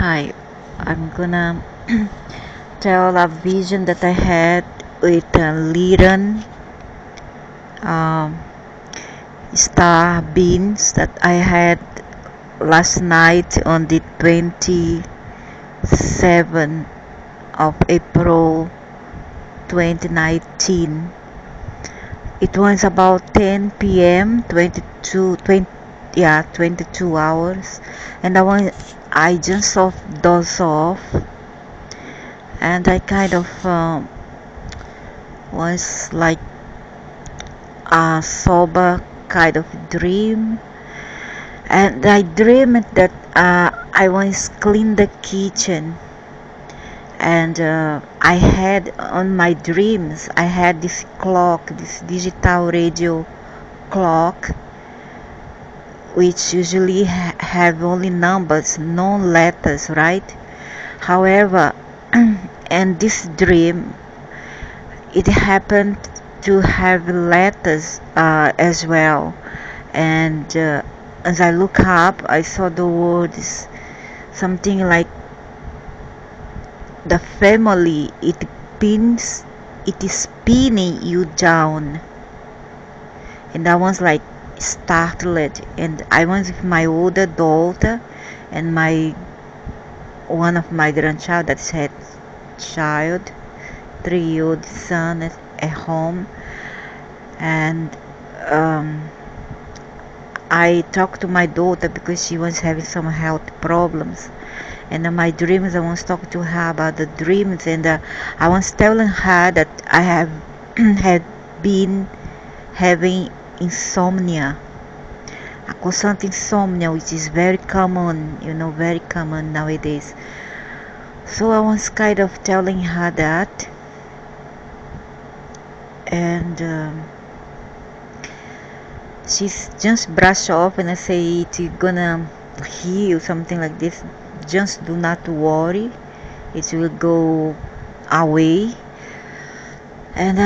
Hi, I'm gonna tell a vision that I had with lyran um, star beans that I had last night on the 27th of April 2019. It was about 10 p.m. 22 hours, and I just dozed off, and I kind of was like a sober kind of dream, and I dreamed that I was clean the kitchen, and I had on my dreams I had this clock, this digital radio clock, which usually have only numbers, no letters, right? However, in this dream it happened to have letters as well, and as I look up I saw the words something like the family, it is pinning you down. And I was like startled, and I was with my older daughter and my one of my grandchild that had child 3-year-old son at home. And I talked to my daughter because she was having some health problems, and in my dreams I was talking to her about the dreams, and I was telling her that I have had been having insomnia, a constant insomnia, which is very common, very common nowadays. So I was kind of telling her that, and she's just brushed off, and I say it's gonna heal, something like this. Just do not worry, it will go away. And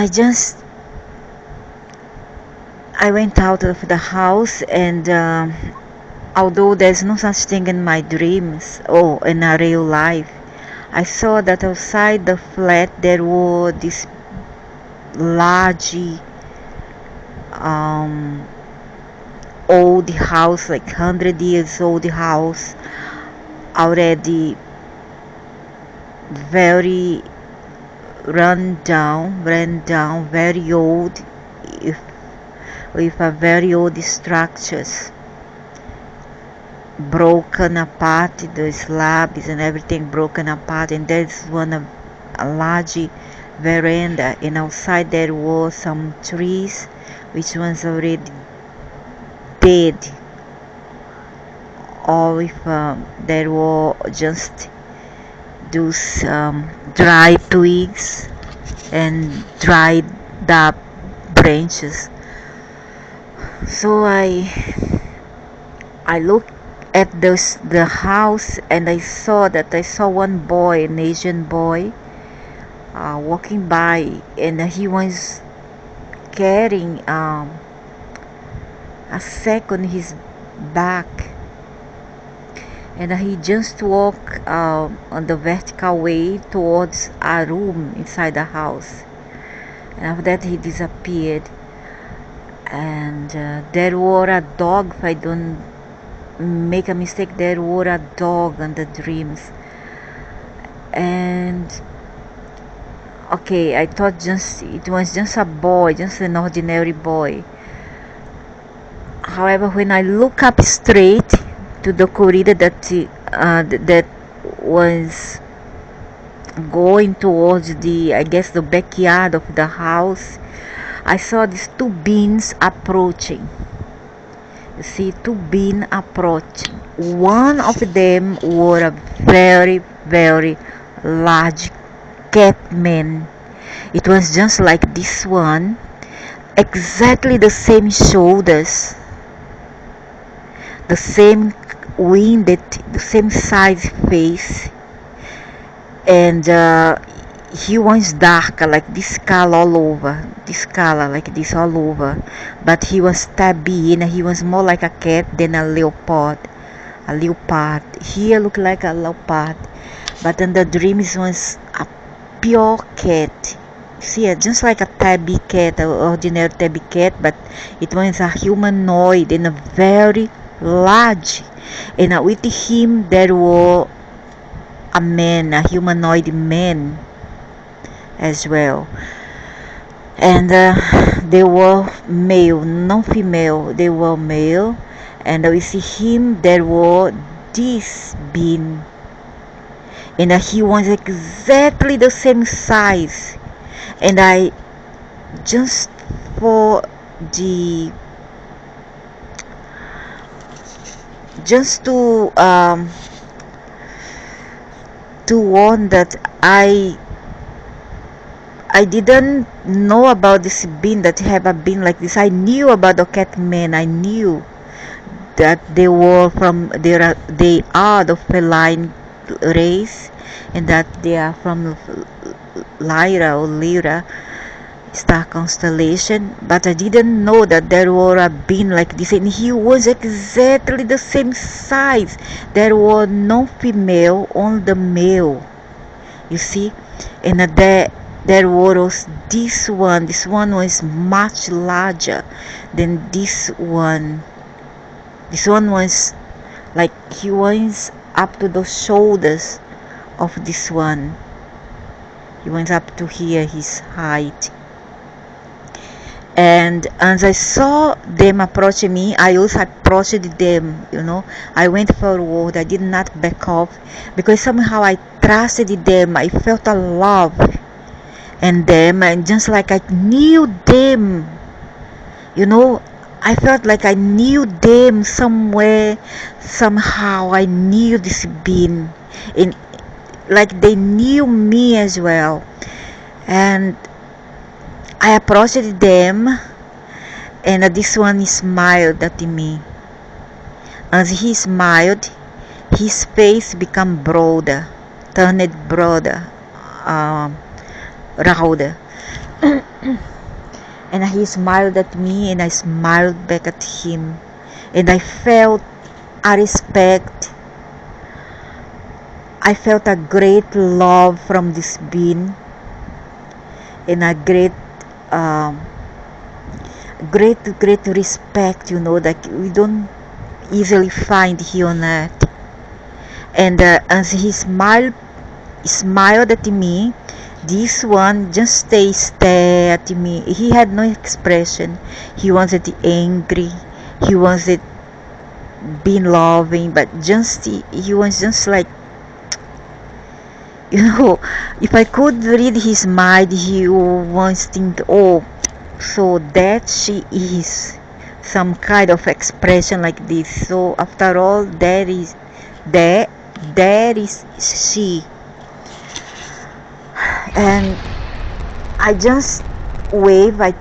I went out of the house, and although there's no such thing in my dreams or in a real life, I saw that outside the flat there were this large old house, like 100 years old house, already very run down, very old, if, with a very old structures, broken apart, the slabs and everything broken apart. And there's a large veranda, and outside there were some trees which was already dead, or if there were just those dry twigs and dried up branches. So I looked at the house, and I saw one boy, an Asian boy, walking by, and he was carrying a sack on his back, and he just walked on the vertical way towards a room inside the house, and after that he disappeared. And there were a dog, if I don't make a mistake, there were a dog on the dreams. And okay, I thought it was just a boy, just an ordinary boy. However, when I look up straight to the corridor that was going towards the backyard of the house, I saw these two beings approaching. You see, two beings approaching. One of them wore a very, very large cat man. It was just like this one, exactly the same shoulders, the same winded, the same size face, and he was darker, like this color all over, but he was tabby, and he was more like a cat than a leopard, a leopard. Here look like a leopard, but in the dream it was a pure cat. See, just like a tabby cat, an ordinary tabby cat, but it was a humanoid and a very large. And with him there were a man, a humanoid man as well. And they were male, not female. They were male, and with him there were this being, and he was exactly the same size. And I just for the just to warn that I didn't know about this being, that have a being like this. I knew about the cat men. I knew that they were they are the feline race, and that they are from lyra star constellation. But I didn't know that there were a being like this, and he was exactly the same size. There were no female, only the male. You see, and there was this one. This one was much larger than this one. This one was like, he was up to the shoulders of this one. He went up to here, his height. And as I saw them approaching me, I also approached them, I went forward. I did not back off, because somehow I trusted them. I felt a love in them, and just like I knew them, I felt like I knew them somewhere. Somehow I knew this being, and like they knew me as well. And I approached them, and this one smiled at me. As he smiled, his face became broader, turned broader, rounder. And he smiled at me, and I smiled back at him. And I felt a respect. I felt a great love from this being, and a great respect, that we don't easily find here on earth. And as he smiled at me, this one just stared at me. He had no expression. He wasn't angry. He wasn't being loving, but he was just like, if I could read his mind, he was thinking, oh, so that she is some kind of expression like this. So after all, there is she. And I just wave. I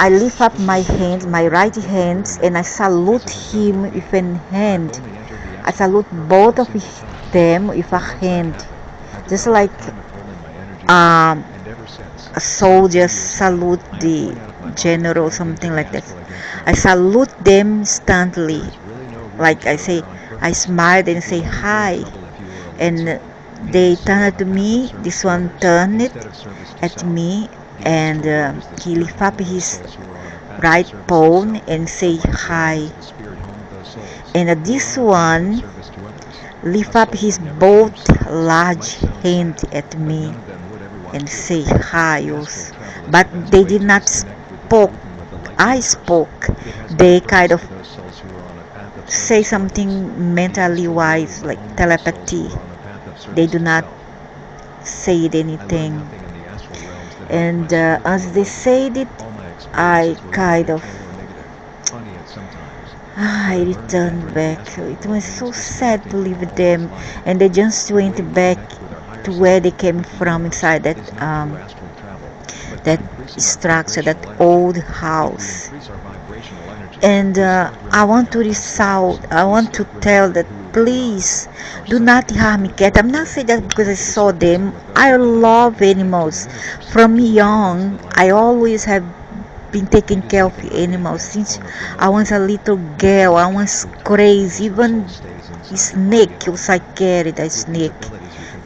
lift up my hands, my right hands, and I salute him with an hand. I salute both of them with a hand, just like a soldier salute the general, something like that. I salute them instantly. Like I say, I smiled and say hi, and they turned to me. This one turned at me, and he lift up his right paw and say hi. And this one lift up his both large hand at me and say hi also. But they did not spoke. I spoke. They kind of say something mentally wise, like telepathy. They do not say anything. And as they said it, I kind of I returned back. It was so sad to leave them, and they just went back to where they came from, inside that structure, that old house. And I want to tell that, please do not harm cat. I'm not saying that because I saw them. I love animals. From young, I always have been taking care of animals since I was a little girl. I was crazy. Even snake. Also, I carried a snake.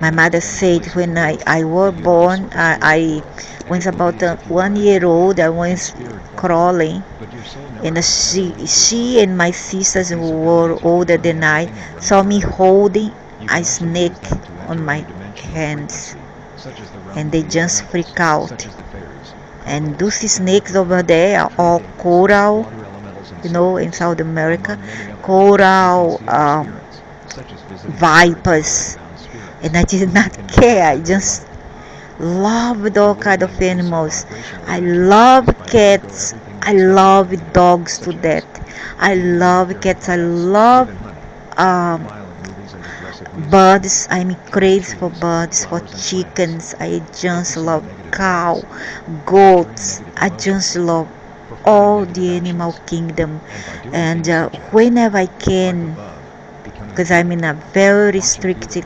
My mother said when I was born, I was about 1 year old. I was crawling, and she and my sisters who were older than I saw me holding a snake on my hands, and they just freak out. And those snakes over there are all coral, in South America, coral vipers, and I did not care. I just loved all kind of animals. I love cats. I love dogs to death. I love cats. I love um, birds. I'm crazy for birds, for chickens. I just love cow, goats. I just love all the animal kingdom. And whenever I can, because I'm in a very restricted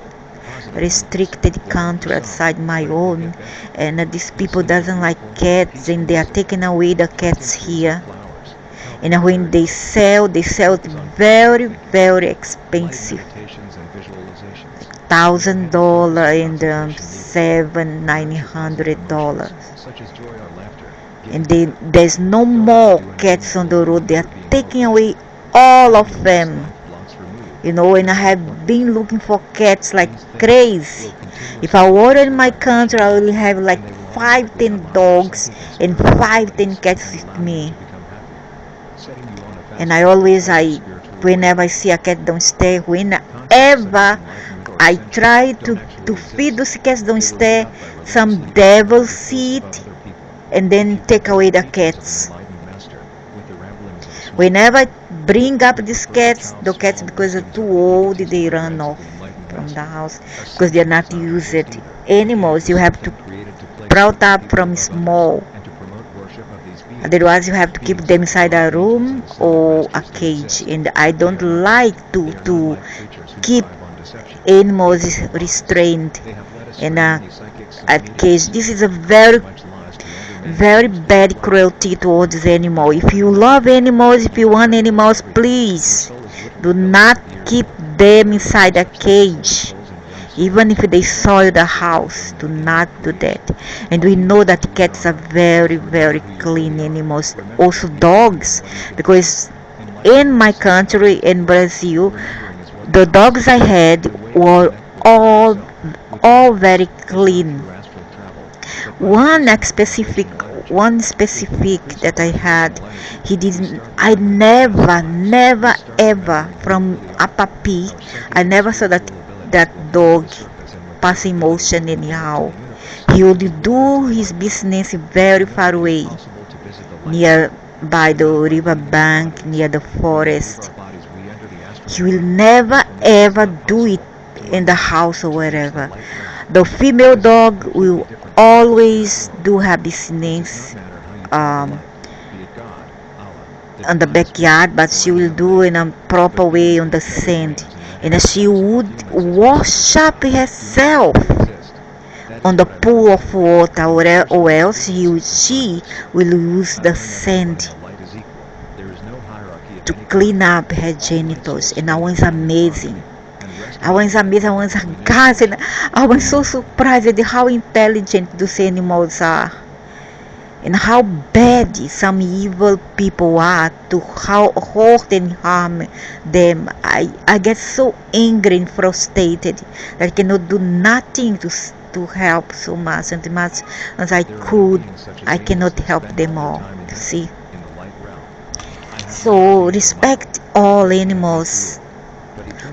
country outside my own, and these people doesn't like cats, and they are taking away the cats here, and when they sell it very, very expensive, $1,000 and $700-900, and there's no more cats on the road. They are taking away all of them. And I have been looking for cats like crazy. If I were in my country, I would have like 5-10 dogs and 5-10 cats with me. And whenever I see a cat downstairs, whenever I try to feed those cats downstairs, some devil see it and then take away the cats. Whenever I bring up these cats, the cats, because they're too old, they run off from the house because they're not used animals. You have to brought up from small. Otherwise, you have to keep them inside a room or a cage. And I don't like to keep animals restrained in a cage. This is a very very bad cruelty towards animals. If you love animals, if you want animals, please do not keep them inside a cage. Even if they soil the house, do not do that. And we know that cats are very, very clean animals. Also dogs, because in my country, in Brazil, the dogs I had were all very clean. One specific that I had, I never ever, from a puppy, I never saw that dog pass emotion anyhow. He would do his business very far away, near by the river bank, near the forest. He will never ever do it in the house or wherever. The female dog will always do her business on the backyard, but she will do in a proper way on the sand, and she would wash up herself on the pool of water, or else she will use the sand to clean up her genitals. And I was amazing. I was aghast, and I was so surprised at how intelligent those animals are, and how bad some evil people are to how hurt and harm them. I get so angry and frustrated that I cannot do nothing to help so much, and as much as I could, I cannot help them all. See? So respect all animals.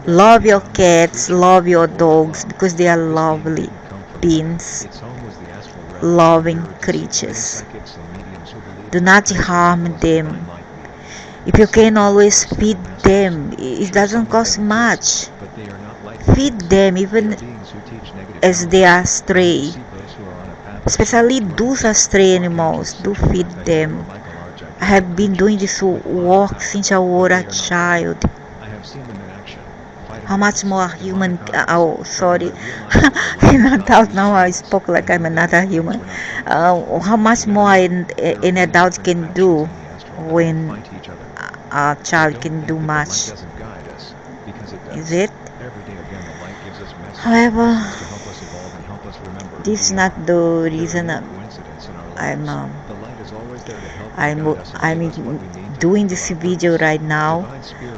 Love your cats, love your dogs, because they are lovely beings, loving creatures. Do not harm them. If you can, always feed them. It doesn't cost much. Feed them even as they are stray. Especially those are stray animals. Do feed them. I have been doing this work since I was a child. How much more human? Oh, sorry. In adult now I spoke like I'm another human. How much more an adult can do when a child can do much? is it? However, this is not the reason I'm doing this video right now.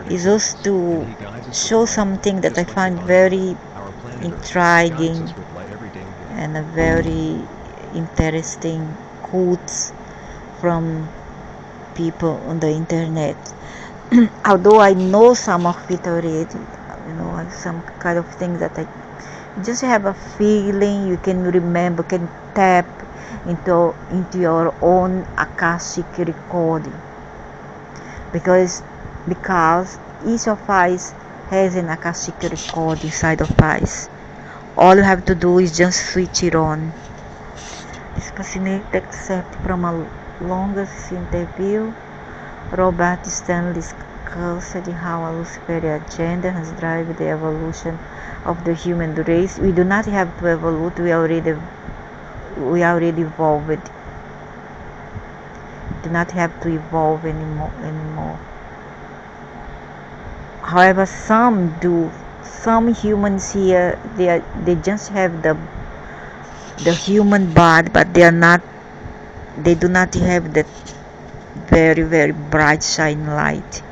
Is just to show something that I find very intriguing and a very interesting quotes from people on the internet. Although I know some of it already, some kind of thing that I just have a feeling you can remember, can tap into your own Akashic recording, because each of us has an Akashic record inside of us. All you have to do is just switch it on. This fascinating excerpt from a longest interview. Robert Stanley discussed how a Luciferian agenda has driven the evolution of the human race. We do not have to evolve, we already evolved. Do not have to evolve anymore. However, some do. Some humans here, they just have the human body, but they do not have that very, very bright shine light.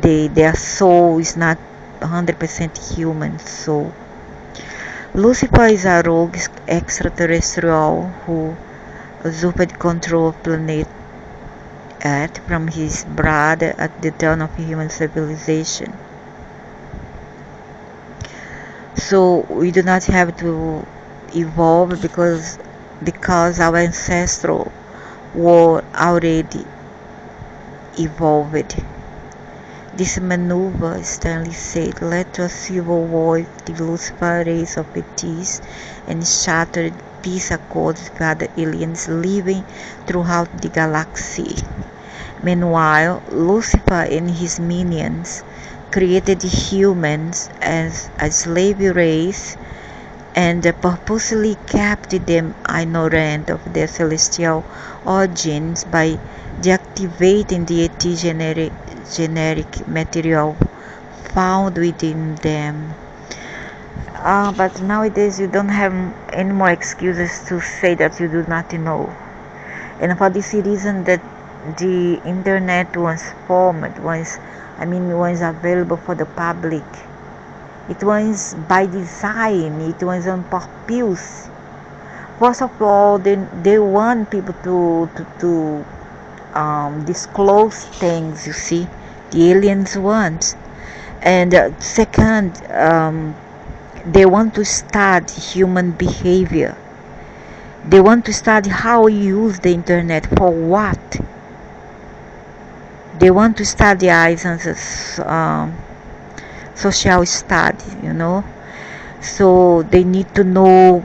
Their soul is not 100% human soul. Lucifer is a rogue extraterrestrial who usurped control of planet Earth from his brother at the dawn of human civilization. So we do not have to evolve because our ancestors were already evolved. This maneuver, Stanley said, led to a civil war with the Lucifer race of ETs and shattered peace accords with other aliens living throughout the galaxy. Meanwhile, Lucifer and his minions created humans as a slave race and purposely kept them ignorant of their celestial origins by deactivating the ET generic material found within them. But nowadays you don't have any more excuses to say that you do not know. And for this reason that the internet was formed, was available for the public. It was by design, it was on purpose. First of all, they want people to disclose things, you see, the aliens want. And second, they want to study human behavior. They want to study how we use the internet, for what. They want to study as social study, so they need to know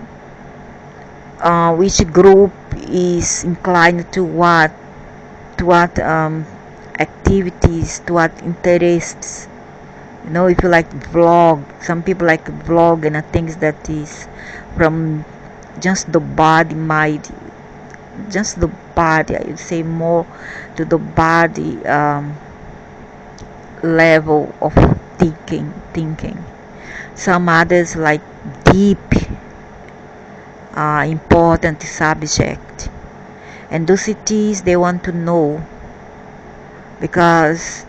which group is inclined to what activities, to what interests. If you like vlog, some people like vlog and things that is from just the body, mind, just the body, I would say more to the body level of thinking. Some others like deep, important subject, and those cities they want to know, because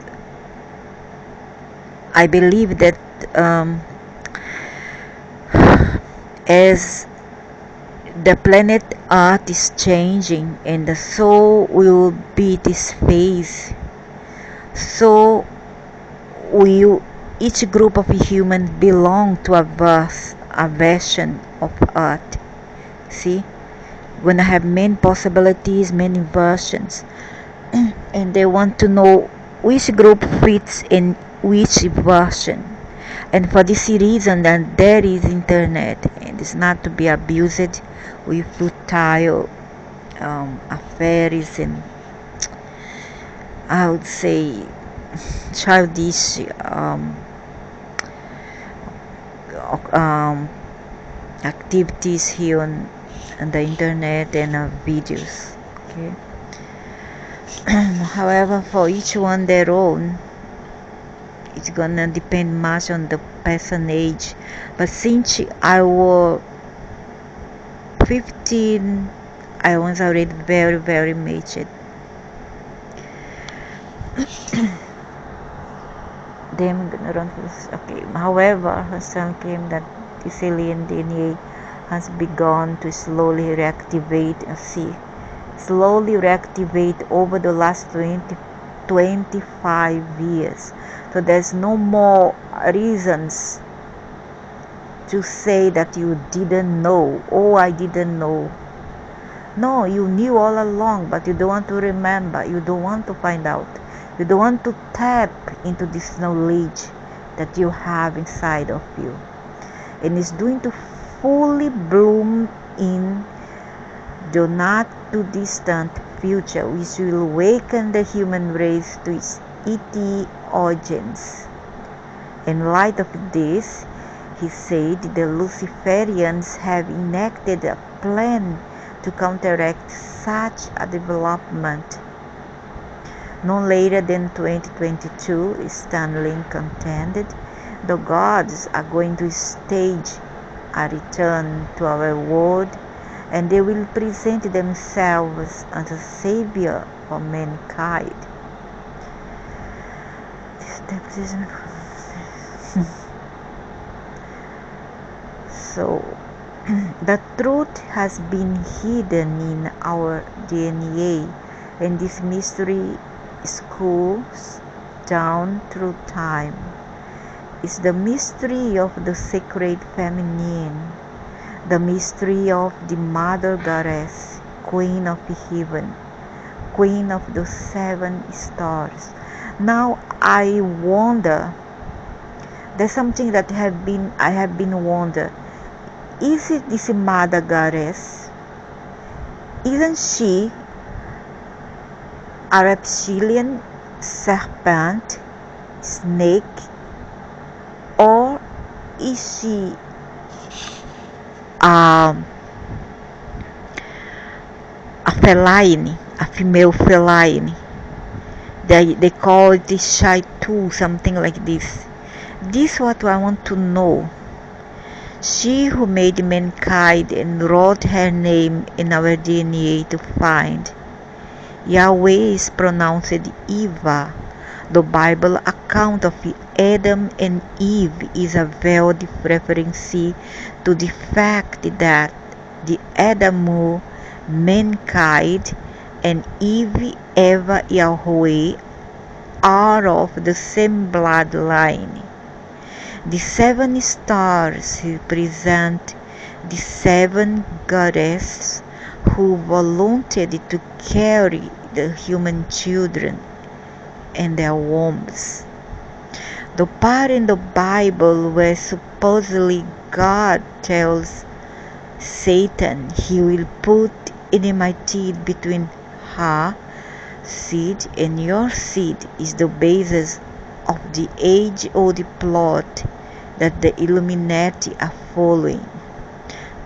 I believe that as the planet Earth is changing and the soul will be this phase, so each group of humans belong to a version of Earth. See, when I have many possibilities, many versions, and they want to know which group fits in which version. And for this reason, then there is internet, and it's not to be abused with futile affairs and, I would say, childish activities here on the internet and videos. Okay. However, for each one their own. it's gonna depend much on the person age. But since I was 15, I was already very, very mature. Then I'm gonna run this. Okay. However, her son claimed that this alien DNA has begun to slowly reactivate over the last 25 years. So there's no more reasons to say that you didn't know. Oh, I didn't know. No, you knew all along, but you don't want to remember. You don't want to find out. You don't want to tap into this knowledge that you have inside of you. And it's going to fully bloom in the not too distant future, which will awaken the human race to its ET origins. In light of this, he said the Luciferians have enacted a plan to counteract such a development. No later than 2022, Stanley contended, the gods are going to stage a return to our world, and they will present themselves as a savior for mankind. So, the truth has been hidden in our DNA, and this mystery schools down through time. It's the mystery of the sacred feminine, the mystery of the Mother Goddess, Queen of Heaven, Queen of the 7 stars. Now I wonder, there's something that I have been wonder. Is it this Mother Goddess? Isn't she a reptilian, serpent, snake, or is she a feline, a female feline? They call it Shaitu, something like this. This is what I want to know. She who made mankind and wrote her name in our DNA to find. Yahweh is pronounced Eva. The Bible account of Adam and Eve is a veiled reference to the fact that the Adamu, mankind, and Eve, Eva, Yahweh are of the same bloodline. The 7 stars represent the 7 goddesses who volunteered to carry the human children in their wombs. The part in the Bible where supposedly God tells Satan he will put enmity between her seed and your seed is the basis of the age-old plot that the Illuminati are following,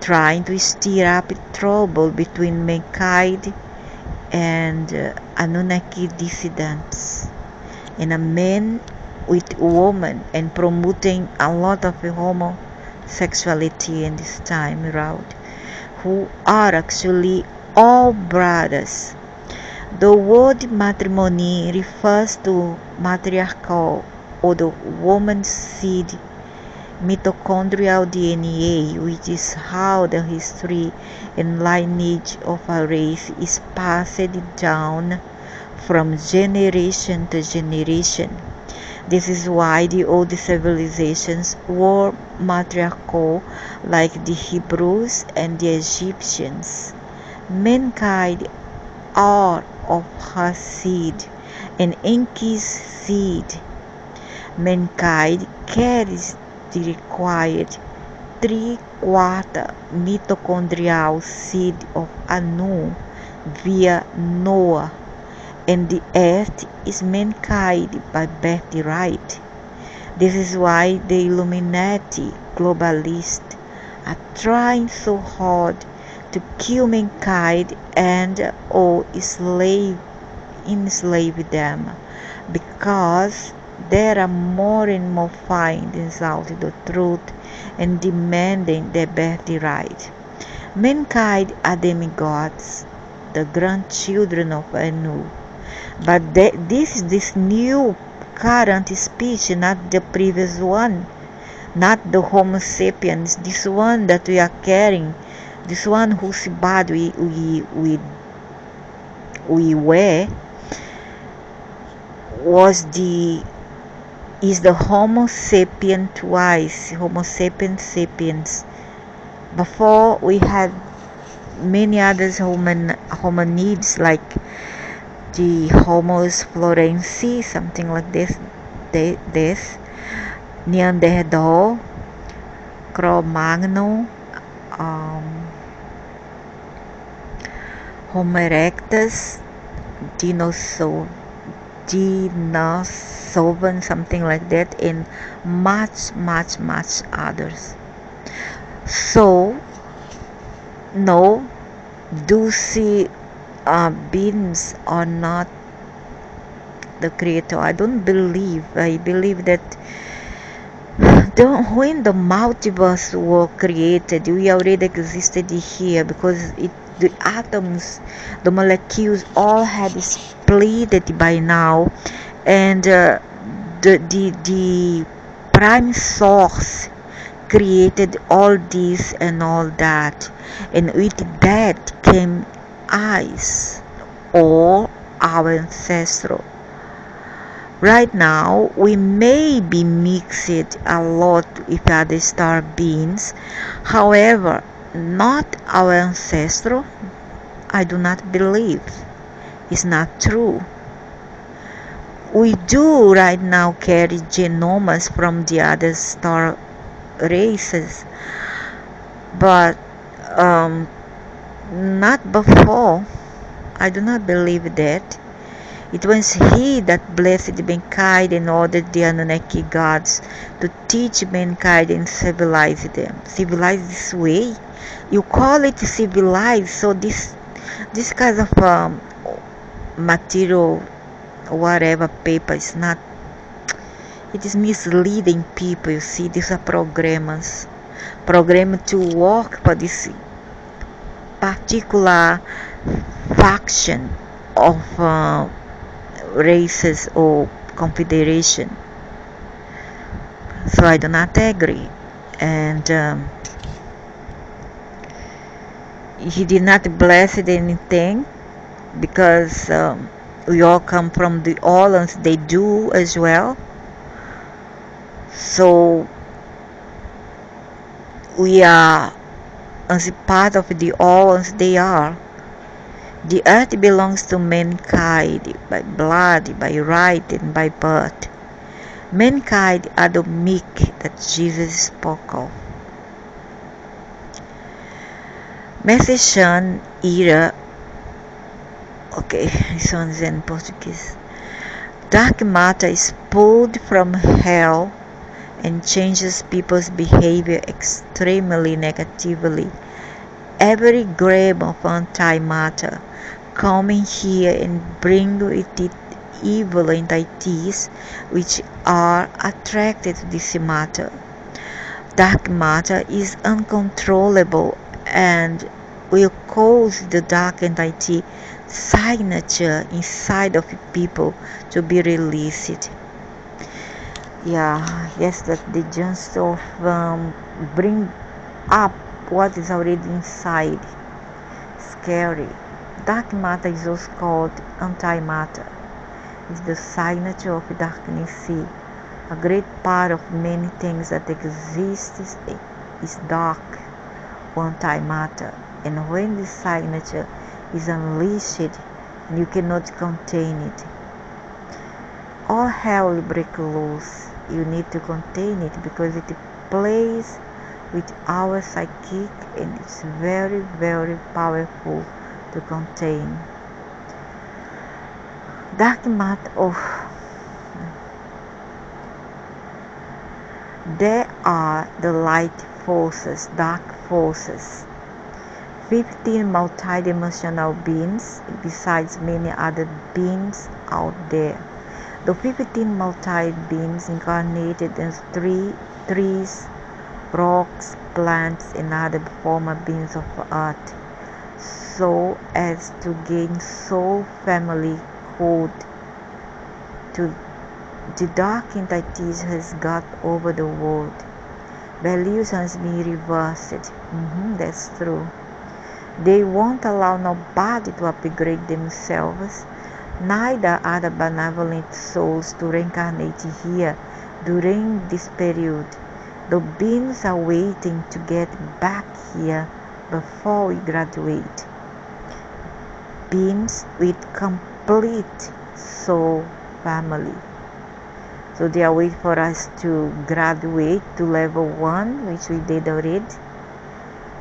trying to stir up trouble between mankind and Anunnaki dissidents, and a man with woman, and promoting a lot of homosexuality in this time around, who are actually all brothers. The word matrimony refers to matriarchal or the woman's seed mitochondrial DNA, which is how the history and lineage of a race is passed down from generation to generation. This is why the old civilizations were matriarchal, like the Hebrews and the Egyptians. Mankind are of her seed and Enki's seed. Mankind carries the required 3/4 mitochondrial seed of Anu via Noah, and the earth is mankind by birthright. This is why the Illuminati globalists are trying so hard to kill mankind and or enslave them, because there are more and more findings out the truth and demanding their birthright. Mankind are demigods, the grandchildren of Anu. But this new current speech, not the previous one, not the Homo sapiens, this one that we are carrying, this one whose body we were, is the Homo sapien twice, Homo sapiens sapiens. Before we had many others hominids like the Homo florensis, something like this, Neanderthal, Cro-Magnon, Homo erectus, Denisovan, something like that, and much others. So, no, do see beings are not the creator. I believe that when the multiverse were created, we already existed here, because the atoms, the molecules all had split by now, and the prime source created all this and all that, and with that came us, or our ancestral. Right now, we may be mixed a lot with other star beings, however, not our ancestral. I do not believe. It's not true. We do right now carry genomes from the other star races, but not before. I do not believe that. It was he that blessed mankind and ordered the Anunnaki gods to teach mankind and civilize them. Civilize this way? You call it civilized, so this kind of material, whatever paper is not, it is misleading people. You see, these are programmed to work for this particular faction of races or confederation. So I do not agree, and he did not bless anything, because we all come from the Orleans. They do as well. So we are as a part of the Orleans. They are. The earth belongs to mankind by blood, by right, and by birth. Mankind are the meek that Jesus spoke of. Message era. Okay, this one's in Portuguese. Dark matter is pulled from hell and changes people's behavior extremely negatively. Every gram of antimatter coming here and bring with it evil entities which are attracted to this matter. Dark matter is uncontrollable and will cause the dark entity signature inside of people to be released. Yeah, yes, that the just of bring up what is already inside. Scary. Dark matter is also called antimatter. It's the signature of darkness. See, a great part of many things that exist is dark or antimatter, and when this signature is unleashed, you cannot contain it. All hell will break loose. You need to contain it because it plays with our psychic and it's very, very powerful to contain. Dark matter. There are the light forces, dark forces. 15 multidimensional beings besides many other beings out there. The 15 multi beings incarnated as trees, rocks, plants, and other former beings of earth, so as to gain soul family code to the dark entities has got over the world. Values has been reversed. That's true. They won't allow nobody to upgrade themselves, neither other benevolent souls to reincarnate here during this period. The beings are waiting to get back here before we graduate. Beings with complete soul family. So they are waiting for us to graduate to level 1, which we did already.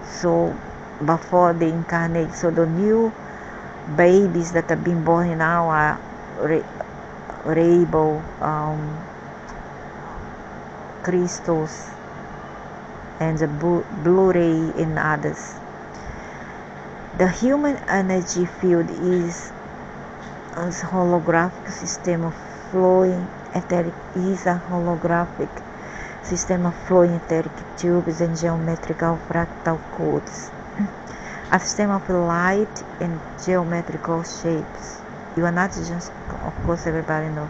So before they incarnate, so the new babies that have been born now are rainbow crystals and the Blu-ray and others. The human energy field is a holographic system of flowing etheric tubes and geometrical fractal codes. A system of light and geometrical shapes. You are not just, of course, everybody knows,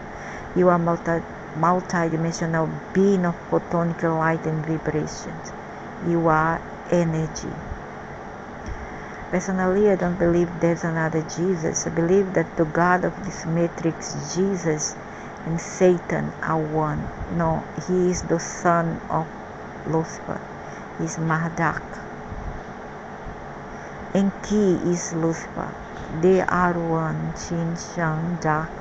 you are multi-dimensional being of photonic light and vibrations. You are energy. Personally, I don't believe there's another Jesus. I believe that the God of this matrix, Jesus, and Satan are one. No, he is the son of Lucifer. He is Marduk. And Ki is Lucifer. They are one. Yin, Yang, dark.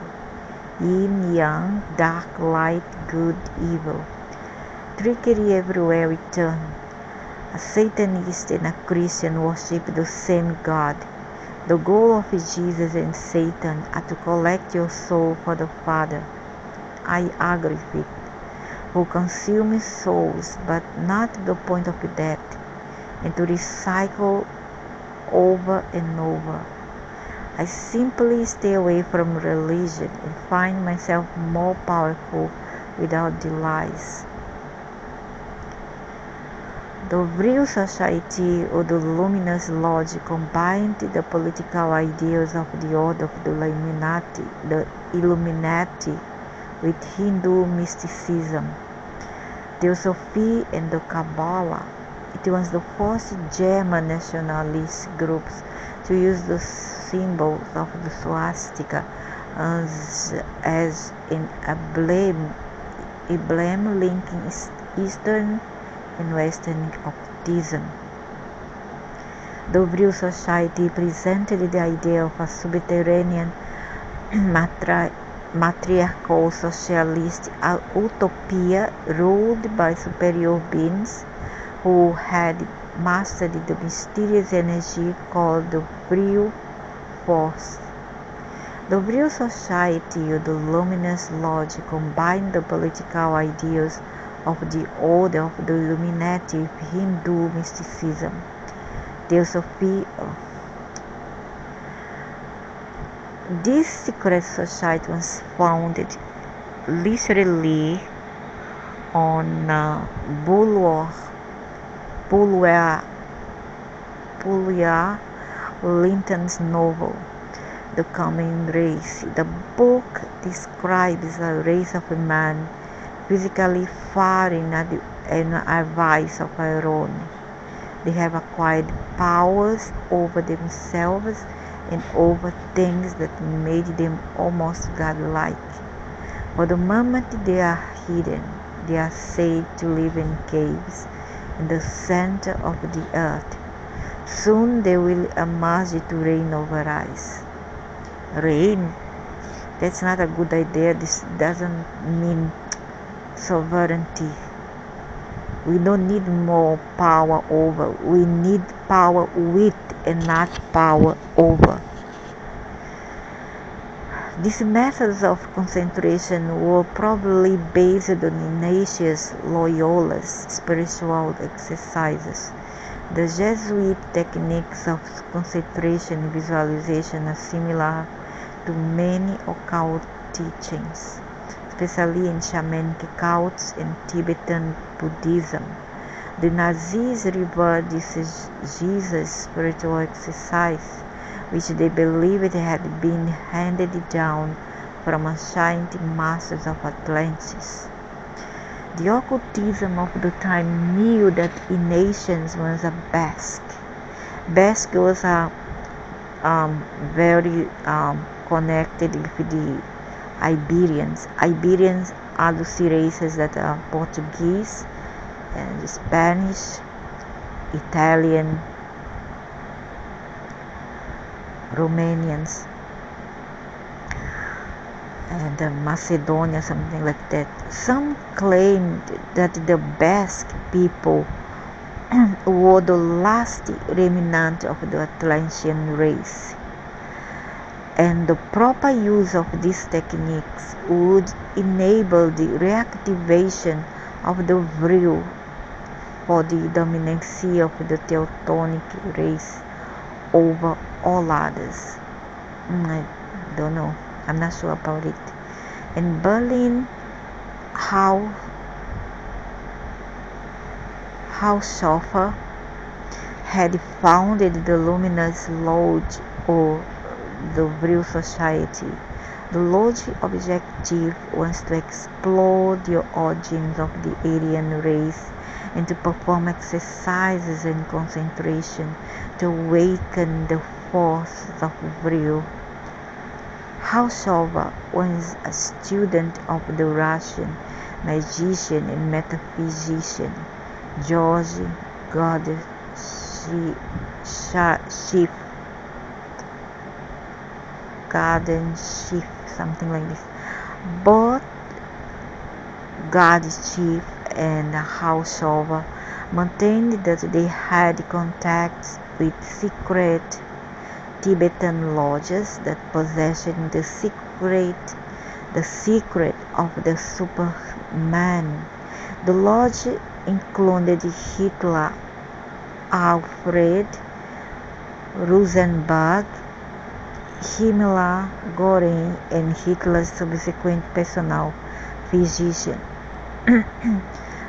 Yin, Yang, dark, light, good, evil. Trickery everywhere we turn. A Satanist and a Christian worship the same God. The goal of Jesus and Satan are to collect your soul for the Father. I agree with it. Who consumes souls, but not to the point of death, and to recycle over and over. I simply stay away from religion and find myself more powerful without the lies. The real society or the luminous lodge combined the political ideals of the order of the Illuminati with Hindu mysticism, Theosophy and the Kabbalah. It was the first German nationalist groups to use the symbols of the swastika as an emblem linking Eastern and Western occultism. The real society presented the idea of a subterranean matriarchal socialist utopia ruled by superior beings who had mastered the mysterious energy called the real force. The real society or the luminous lodge combined the political ideals of the order of the Illuminati with Hindu mysticism, Theosophy. This secret society was founded literally on Bulwer Lytton's novel, The Coming Race. The book describes a race of men physically far in advice of our own. They have acquired powers over themselves and over things that made them almost godlike. For the moment they are hidden, they are said to live in caves in the center of the earth. Soon they will emerge to reign over us. Reign? That's not a good idea. This doesn't mean sovereignty. We don't need more power over. We need power with and not power over. These methods of concentration were probably based on Ignatius Loyola's spiritual exercises. The Jesuit techniques of concentration and visualization are similar to many occult teachings. especially in shamanic cults and Tibetan Buddhism. The Nazis revered this as Jesus' spiritual exercise, which they believed had been handed down from ancient masters of Atlantis. The occultism of the time knew that Ignatius was a Basque. Basque was very connected with the Iberians. Iberians are the races that are Portuguese and Spanish, Italian, Romanians, and Macedonia, something like that. Some claimed that the Basque people were the last remnant of the Atlantean race, and the proper use of these techniques would enable the reactivation of the vril for the dominancy of the Teutonic race over all others. I don't know. I'm not sure about it. In Berlin, Haushofer had founded the Luminous Lodge or the Vril Society. The lodge objective was to explore the origins of the Aryan race and to perform exercises and concentration to awaken the force of Vril. Haushofer was a student of the Russian magician and metaphysician George Gurdjieff, something like this. Both Gurdjieff and Haushofer maintained that they had contacts with secret Tibetan lodges that possessed the secret of the Superman. The lodge included Hitler, Alfred Rosenberg, Himmler, Göring, and Hitler's subsequent personal physician.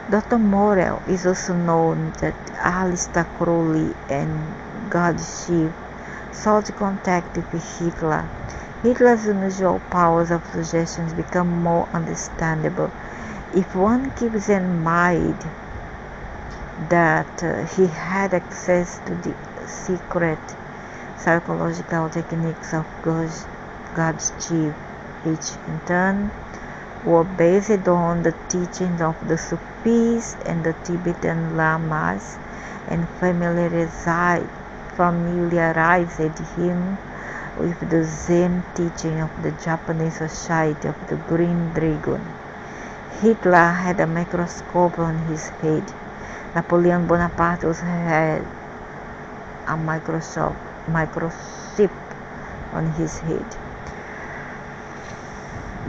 Dr. Morel is also known that Aleister Crowley and Gurdjieff sought contact with Hitler. Hitler's unusual powers of suggestion become more understandable if one keeps in mind that he had access to the secret psychological techniques of Gurdjieff, which in turn were based on the teachings of the Sufis and the Tibetan Lamas, and familiarized him with the Zen teaching of the Japanese Society of the Green Dragon. Hitler had a microscope on his head. Napoleon Bonaparte also had a microchip on his head.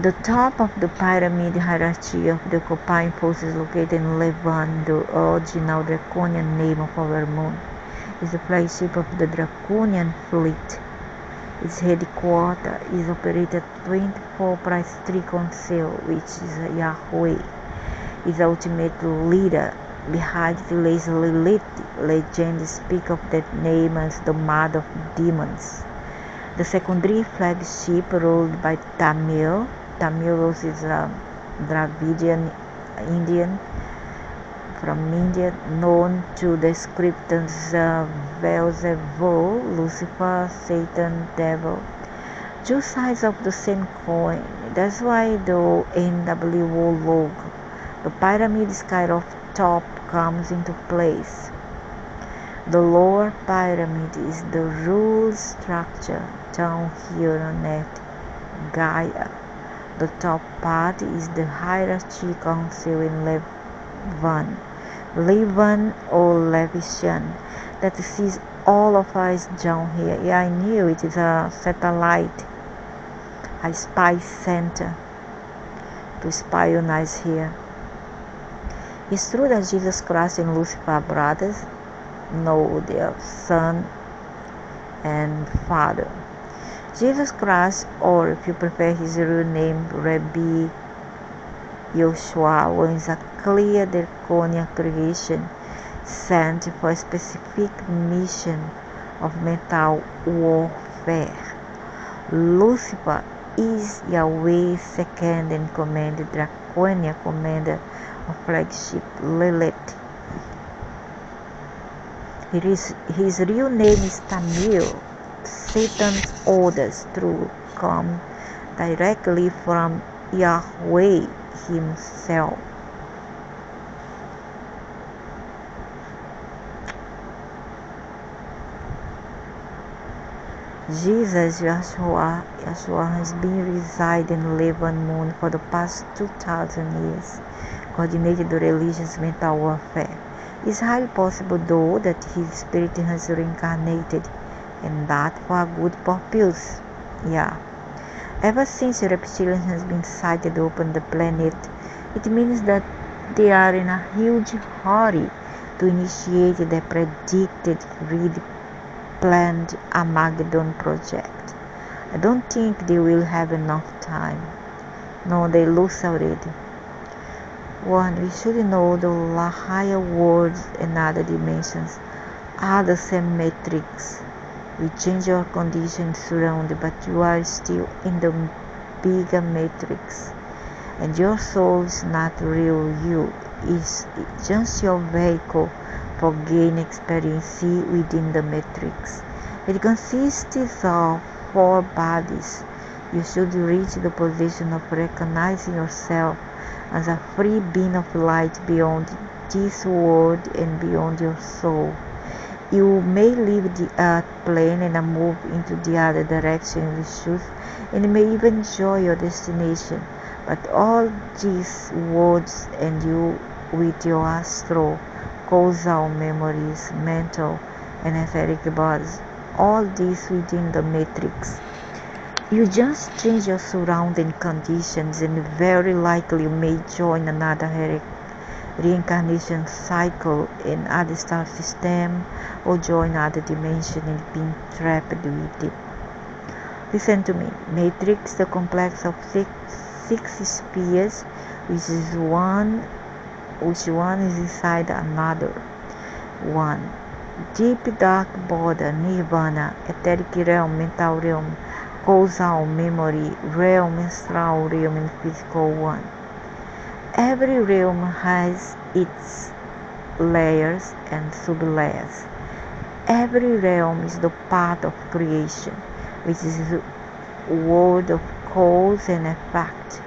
The top of the pyramid hierarchy of the occupying forces located in Lyran, the original draconian name of our moon, is the flagship of the Draconian fleet. Its headquarters is operated 24/3 Council, which is Yahweh. Its ultimate leader. Behind it lays Lilith. Legends speak of that name as the mother of demons. The secondary flagship ruled by Tamil. Tamil is a Dravidian Indian from India, known to the scriptures Beelzebul, Lucifer, Satan, Devil. Two sides of the same coin. That's why the NWO logo, the pyramid sky of top, comes into place. The lower pyramid is the rule structure down here on Earth, Gaia. The top part is the hierarchy council in Levan or Leviathan that sees all of us down here. Yeah, I knew it is a satellite, a spy center to spy on us here. It's true that Jesus Christ and Lucifer are brothers. No, they are son and father. Jesus Christ, or if you prefer his real name, Rabbi Joshua was a clear draconian creation sent for a specific mission of mental warfare. Lucifer is Yahweh's second in command, draconian commander of flagship Lilith. His real name is Tamil. Satan's orders through come directly from Yahweh himself. Jesus Yeshua has been residing in Lebanon Moon for the past 2,000 years, coordinating the religion's mental warfare. It's highly possible, though, that his spirit has reincarnated, and that for a good purpose. Yeah. Ever since the reptilians has been sighted upon the planet, it means that they are in a huge hurry to initiate the predicted, planned Armageddon project. I don't think they will have enough time. No, they lose already. 1. We should know the higher worlds and other dimensions are the same matrix. We change your conditions surrounded, but you are still in the bigger matrix. And your soul is not real you. It's just your vehicle for gain experience within the matrix. It consists of 4 bodies. You should reach the position of recognizing yourself as a free being of light beyond this world and beyond your soul. You may leave the earth plane and move into the other direction with truth, and you may even enjoy your destination. But all these words and you with your astral, causal memories, mental and etheric bodies, all this within the matrix. You just change your surrounding conditions, and very likely you may join another reincarnation cycle in other star system, or join other dimension and being trapped with it. Listen to me. Matrix, the complex of six spheres, which one is inside another. 1. Deep dark border, nirvana, etheric realm, mental realm, causal memory realm, astral realm, and physical one. Every realm has its layers and sub-layers. Every realm is the part of creation, which is the world of cause and effect.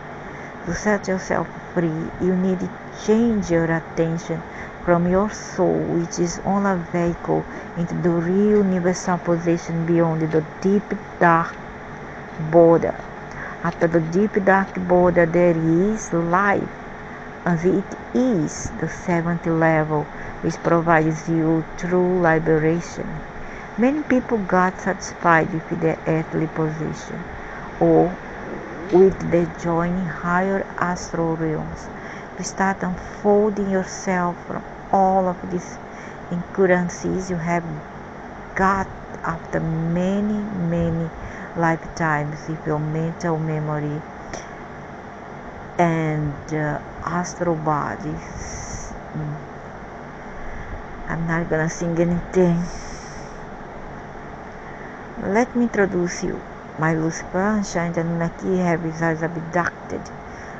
To set yourself free, you need to change your attention from your soul, which is on a vehicle, into the real universal position beyond the deep dark border. After the deep dark border, there is life, as it is the 7th level, which provides you true liberation. Many people got satisfied with their earthly position, or with their joining higher astral realms. To start unfolding yourself from all of these incurrencies you have got after many lifetimes with your mental memory and astral bodies. I'm not gonna sing anything. Let me introduce you. My Lucifer, Shine the Nunaki, have his eyes abducted.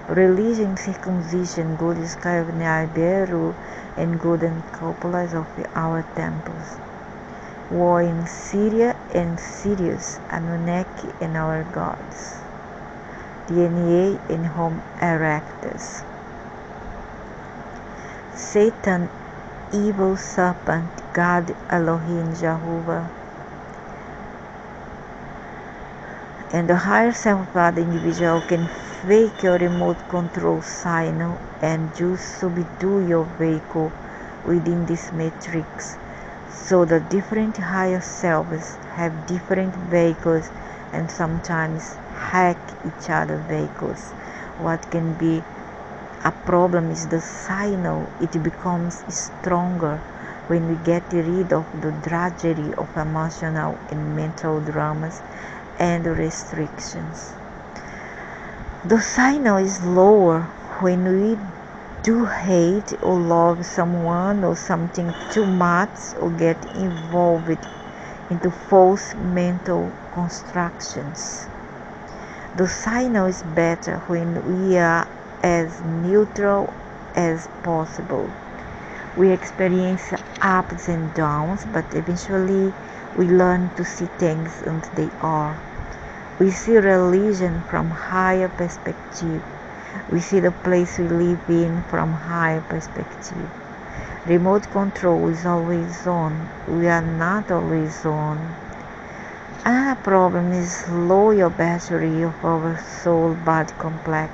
Religion, circumcision, golden sky of Nibiru, and golden cupolas of our temples. War in Syria and Sirius, Anunnaki and our gods. DNA and Homo erectus. Satan, evil serpent, God Elohim Jehovah, and the higher self of the individual can fake your remote control signal and just subdue your vehicle within this matrix. So the different higher selves have different vehicles and sometimes hack each other's vehicles. What can be a problem is the signal. It becomes stronger when we get rid of the drudgery of emotional and mental dramas and restrictions. The signal is lower when we do hate or love someone or something too much or get involved into false mental constructions. The signal is better when we are as neutral as possible. We experience ups and downs, but eventually we learn to see things as they are. We see religion from higher perspective. We see the place we live in from higher perspective. Remote control is always on. We are not always on. Another problem is low battery of our soul-body complex.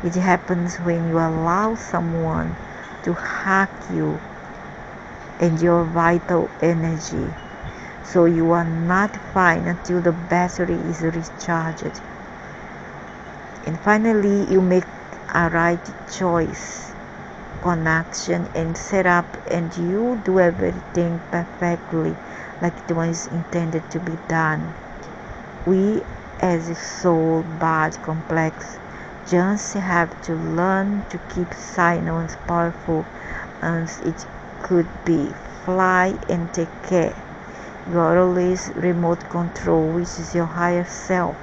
It happens when you allow someone to hack you and your vital energy. So you are not fine until the battery is recharged. And finally, you make a right choice, connection, and setup, and you do everything perfectly like it was intended to be done. We, as a soul body complex, just have to learn to keep silence powerful as it could be. Fly and take care. You are always remote control, which is your higher self,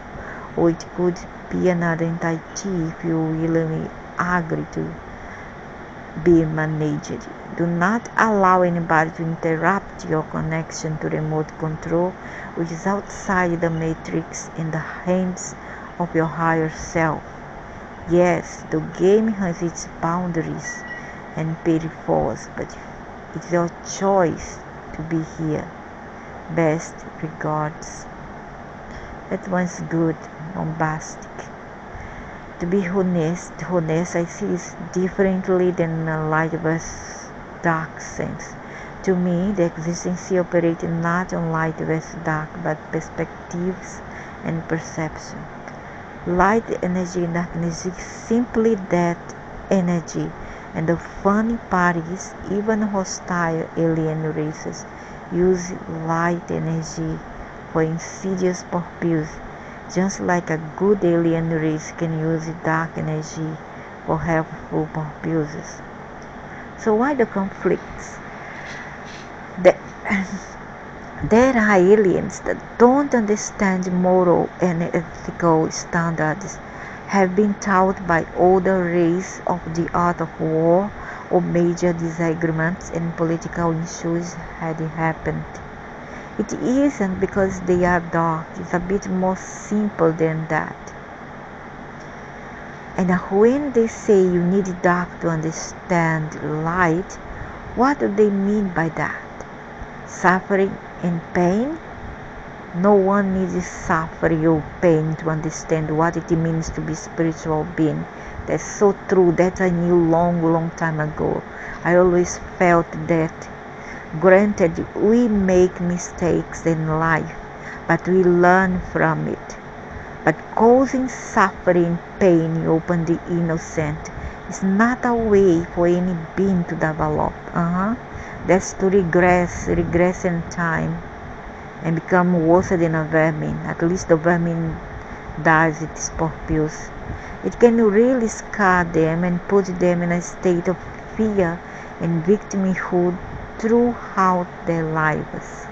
or it could be another entity if you willingly agree to be managed. Do not allow anybody to interrupt your connection to remote control, which is outside the matrix in the hands of your higher self. Yes, the game has its boundaries and pitfalls, but it's your choice to be here. Best regards. That was good, bombastic. To be honest, I see it differently than a light versus dark sense. To me, the existence operates not on light versus dark, but perspectives and perception. Light energy and darkness is simply that energy, and the funny part is even hostile alien races use light energy for insidious purposes, just like a good alien race can use dark energy for helpful purposes. So why the conflicts? There are aliens that don't understand moral and ethical standards, have been taught by older races of the art of war, or major disagreements and political issues had happened. It isn't because they are dark, it's a bit more simple than that. And when they say you need dark to understand light, what do they mean by that? Suffering and pain? No one needs suffering or pain to understand what it means to be spiritual being. That's so true. That I knew long time ago. I always felt that. Granted, we make mistakes in life, but we learn from it. But causing suffering and pain upon the innocent is not a way for any being to develop. That's to regress in time and become worse than a vermin. At least the vermin does its purpose. It can really scar them and put them in a state of fear and victimhood throughout their lives.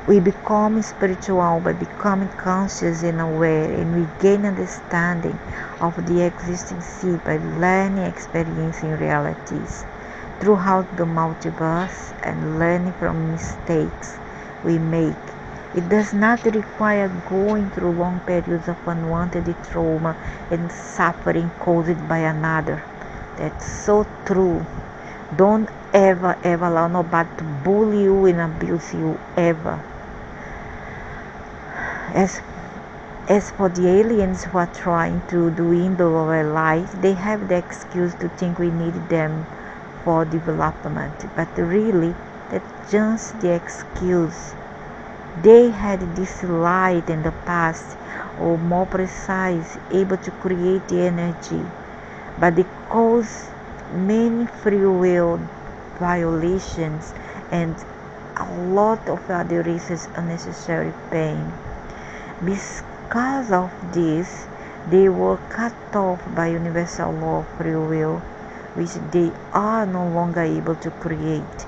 We become spiritual by becoming conscious and aware, and we gain understanding of the existence by learning, experiencing realities throughout the multiverse and learning from mistakes we make. It does not require going through long periods of unwanted trauma and suffering caused by another. That's so true. Don't ever allow nobody to bully you and abuse you ever. As for the aliens who are trying to dwindle our life, they have the excuse to think we need them for development, but really that's just the excuse. They had this light in the past, or more precise, able to create the energy, but they caused many free will violations and a lot of other races unnecessary pain. Because of this, They were cut off by universal law of free will, which they are no longer able to create.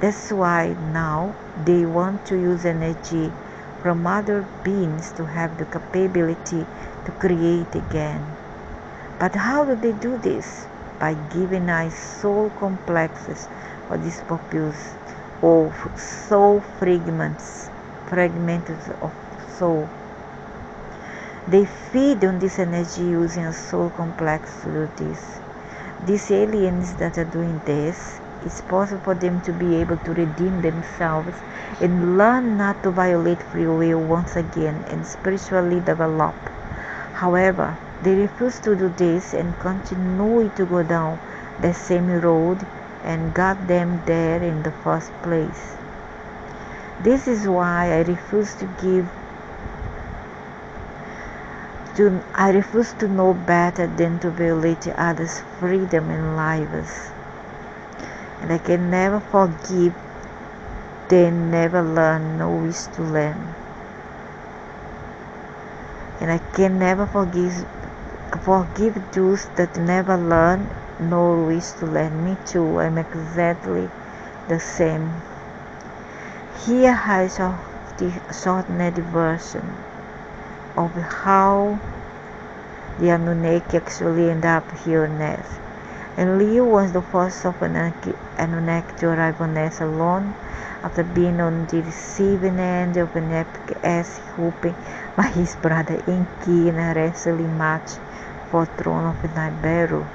That's why now they want to use energy from other beings to have the capability to create again. But how do they do this? By giving us soul complexes for this purpose of soul fragments of soul. They feed on this energy using a soul complex to do this. These aliens that are doing this, it's possible for them to be able to redeem themselves and learn not to violate free will once again and spiritually develop. However, they refuse to do this and continue to go down the same road and got them there in the first place. This is why I refuse to know better than to violate others' freedom and lives. And I can never forgive, then never learn, no wish to learn. And I can never forgive those that never learn, nor wish to learn. Me too, I'm exactly the same. Here is the shortened version of how the Anunnaki actually end up here on Earth. And Leo was the first of Anunnaki to arrive on Earth alone after being on the receiving end of an epic ass whooping by his brother Enki in a wrestling match for throne of Nibiru.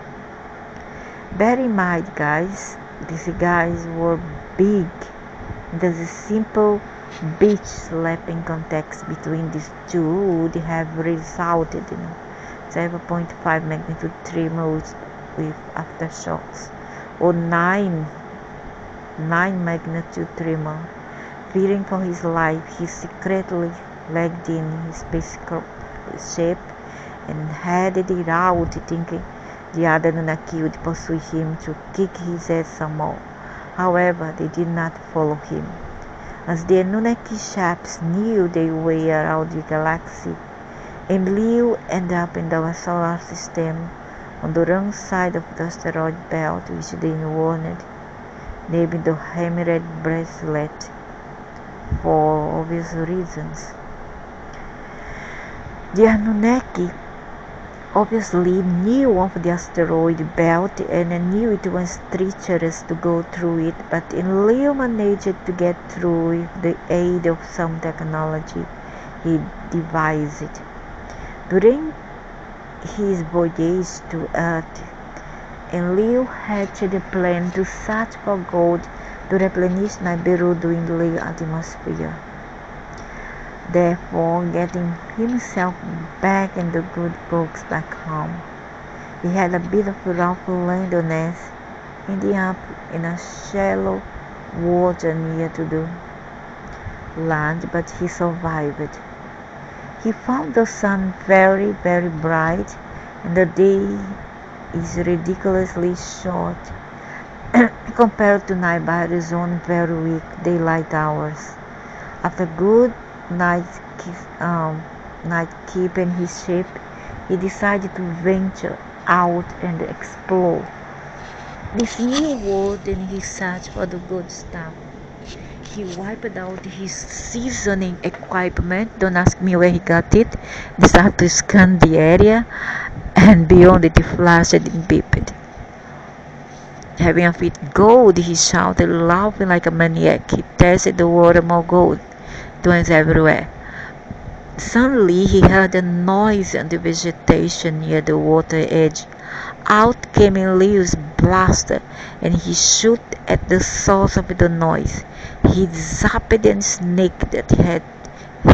Bear in mind, guys, these guys were big. There's a simple beach slapping context between these two would have resulted in 7.5 magnitude tremors with aftershocks, or 9 magnitude tremor. Fearing for his life, he secretly legged in his spaceship and headed it out, thinking the other Anunnaki would pursue him to kick his ass some more. However, they did not follow him. As the Anunnaki ships knew their way around the galaxy, and Leo ended up in our solar system on the wrong side of the asteroid belt, which they warned, naming the Emerald Bracelet for obvious reasons. The Anunnaki obviously knew of the asteroid belt and knew it was treacherous to go through it, but Leo managed to get through with the aid of some technology he devised. During his voyage to Earth, Leo hatched a plan to search for gold to replenish Nibiru's dwindling atmosphere, therefore getting himself back in the good books back home. He had a bit of a rough land on Earth, ending up in a shallow water near to the land, but he survived. He found the sun very, very bright, and the day is ridiculously short compared to Nibiru's own very weak daylight hours. After good night keep in his ship, he decided to venture out and explore this new world in his search for the good stuff. He wiped out his seasoning equipment. Don't ask me where he got it. Decided to scan the area, and beyond it he flashed and beeped. Having a fit gold, he shouted, laughing like a maniac. He tested the water, more gold. It was everywhere. Suddenly he heard a noise on the vegetation near the water edge. Out came Leo's blaster, and he shot at the source of the noise. He zapped a snake that had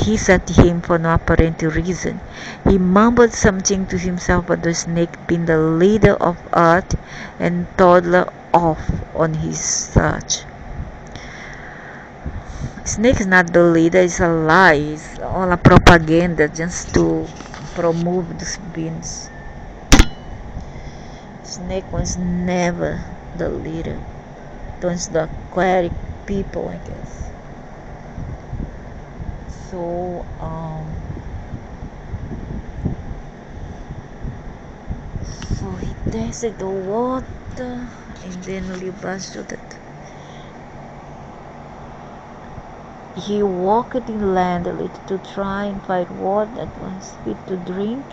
hissed at him for no apparent reason. He mumbled something to himself about the snake being the leader of Earth and toddled off on his search. Snake is not the leader, it's a lie. It's all a propaganda just to promote the spins. Snake was never the leader. It was the aquatic people, I guess. So So he tasted the water, and then Libasto that he walked inland a little to try and find water that was fit to drink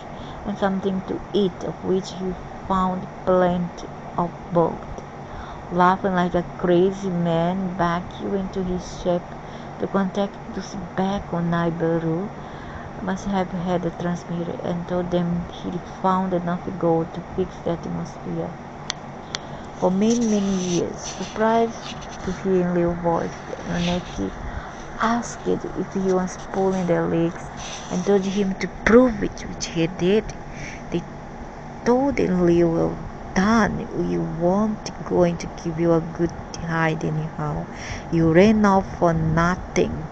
and something to eat, of which he found plenty of both. Laughing like a crazy man, back he went to his ship to contact those back on Nibiru. Must have had a transmitter and told them he'd found enough gold to fix the atmosphere. For many years, surprised to hear in little voice, Noneki asked if he was pulling their legs and told him to prove it, which he did. They told him, well done, we weren't going to give you a good hide anyhow. You ran off for nothing.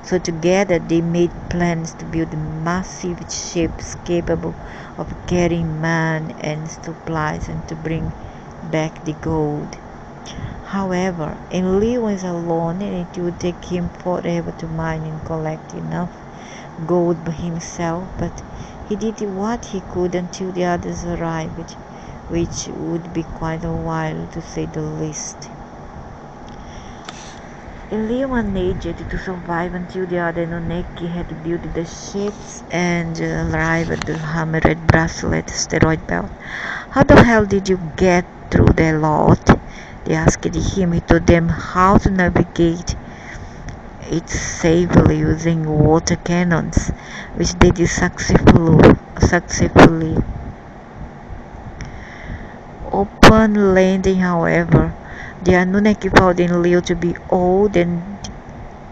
So together they made plans to build massive ships capable of carrying men and supplies and to bring back the gold. However, Enlil was alone and it would take him forever to mine and collect enough gold by himself, but he did what he could until the others arrived, which would be quite a while to say the least. Enlil managed to survive until the other Noneki had built the ships and arrived at the Hammered Bracelet asteroid belt. How the hell did you get through the lot? They asked him. He told them how to navigate it safely using water cannons, which they did successfully. Upon landing, however, the Anunnaki found Enlil to be old and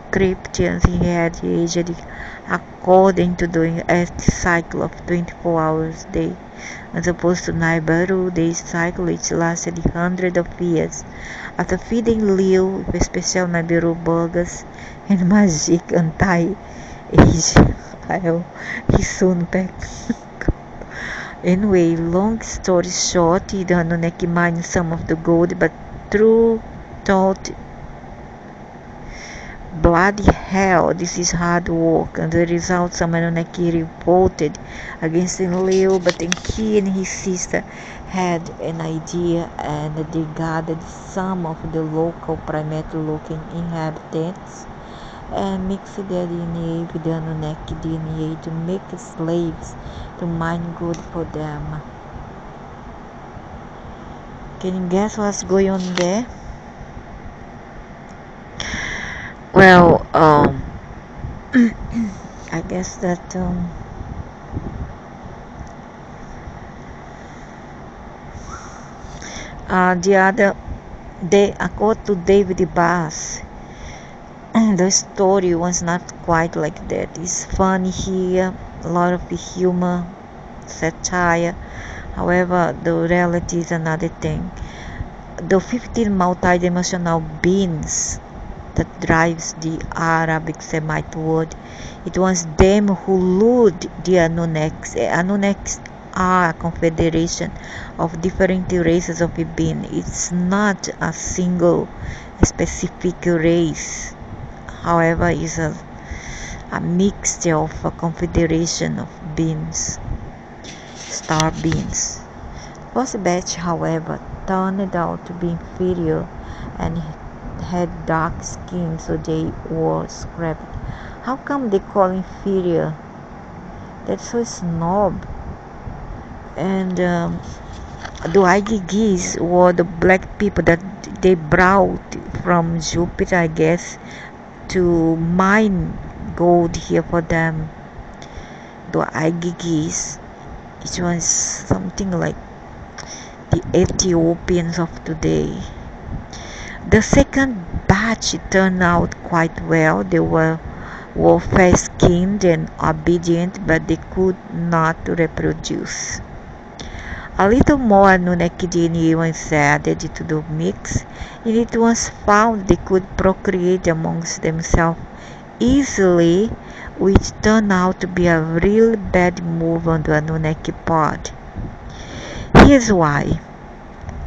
decrepit, and he had aged according to the Earth cycle of 24 hours a day. As opposed to Nibiru, the cycle which lasted hundreds of years. After feeding Leo with special Nibiru burgers and magic anti-age oil, he soon passed. Anyway, long story short, the Anunnaki mined some of the gold, but thought, bloody hell, this is hard work, and the result, some Anunnaki revolted against Enlil, but Enki and his sister had an idea, and they gathered some of the local primate-looking inhabitants and mixed their DNA with the Anunnaki DNA to make slaves to mine gold for them. Can you guess what's going on there? Well, I guess that the other day, according to David Bass, the story was not quite like that. It's funny here, a lot of humor, satire. However, the reality is another thing. The 15 multidimensional beings that drives the Arabic Semite word, it was them who lured the Anunnaki. Anunnaki are a confederation of different races of being. It's not a single specific race. However, it's a mixture of a confederation of beings, star beings. First batch, however, turned out to be inferior and had dark skin, so they were scrapped. How come they call inferior? That's so snob. And the Igigis were the black people that they brought from Jupiter, I guess, to mine gold here for them. The Igigis, it was something like the Ethiopians of today. The second batch turned out quite well. They were fair-skinned and obedient, but they could not reproduce. A little more Anunnaki DNA was added to the mix, and it was found they could procreate amongst themselves easily, which turned out to be a real bad move on the Anunnaki part. Here's why.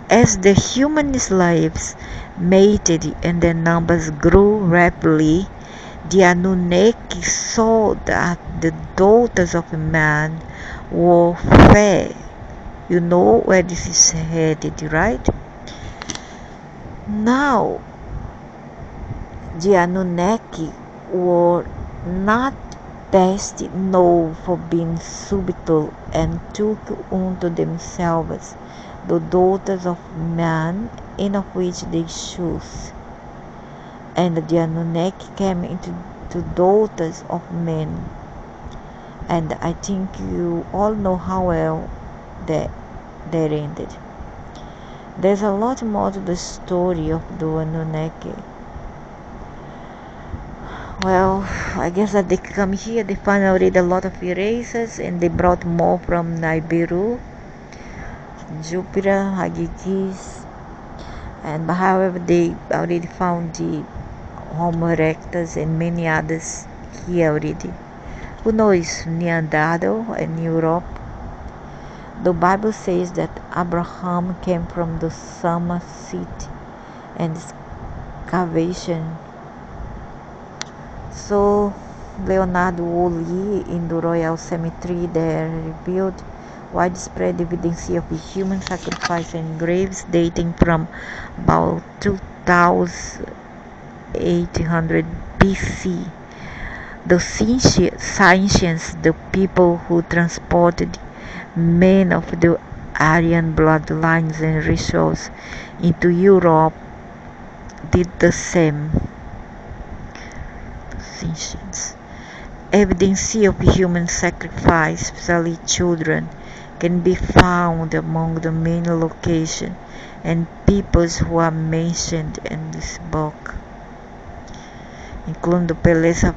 As the human slaves mated and their numbers grew rapidly, the Anunnaki saw that the daughters of man were fair You know where this is headed, right? Now, the Anunnaki were not best known for being subtle and took unto themselves the daughters of man, in of which they chose. And the Anunnaki came into the daughters of men. And I think you all know how well that ended. There's a lot more to the story of the Anunnaki. Well, I guess that they come here, they found already a lot of erasers, and they brought more from Nibiru, Jupiter, Hagigis, and however they already found the Homo erectus and many others here already. Who knows, Neanderthal and Europe. The Bible says that Abraham came from the summer seat and excavation. So Leonard Woolley in the Royal Cemetery there revealed widespread evidence of human sacrifice and graves dating from about 2800 BC. The Scythians, the people who transported men of the Aryan bloodlines and rituals into Europe, did the same. Evidence of human sacrifice, especially children, can be found among the main locations and peoples who are mentioned in this book, including the palace of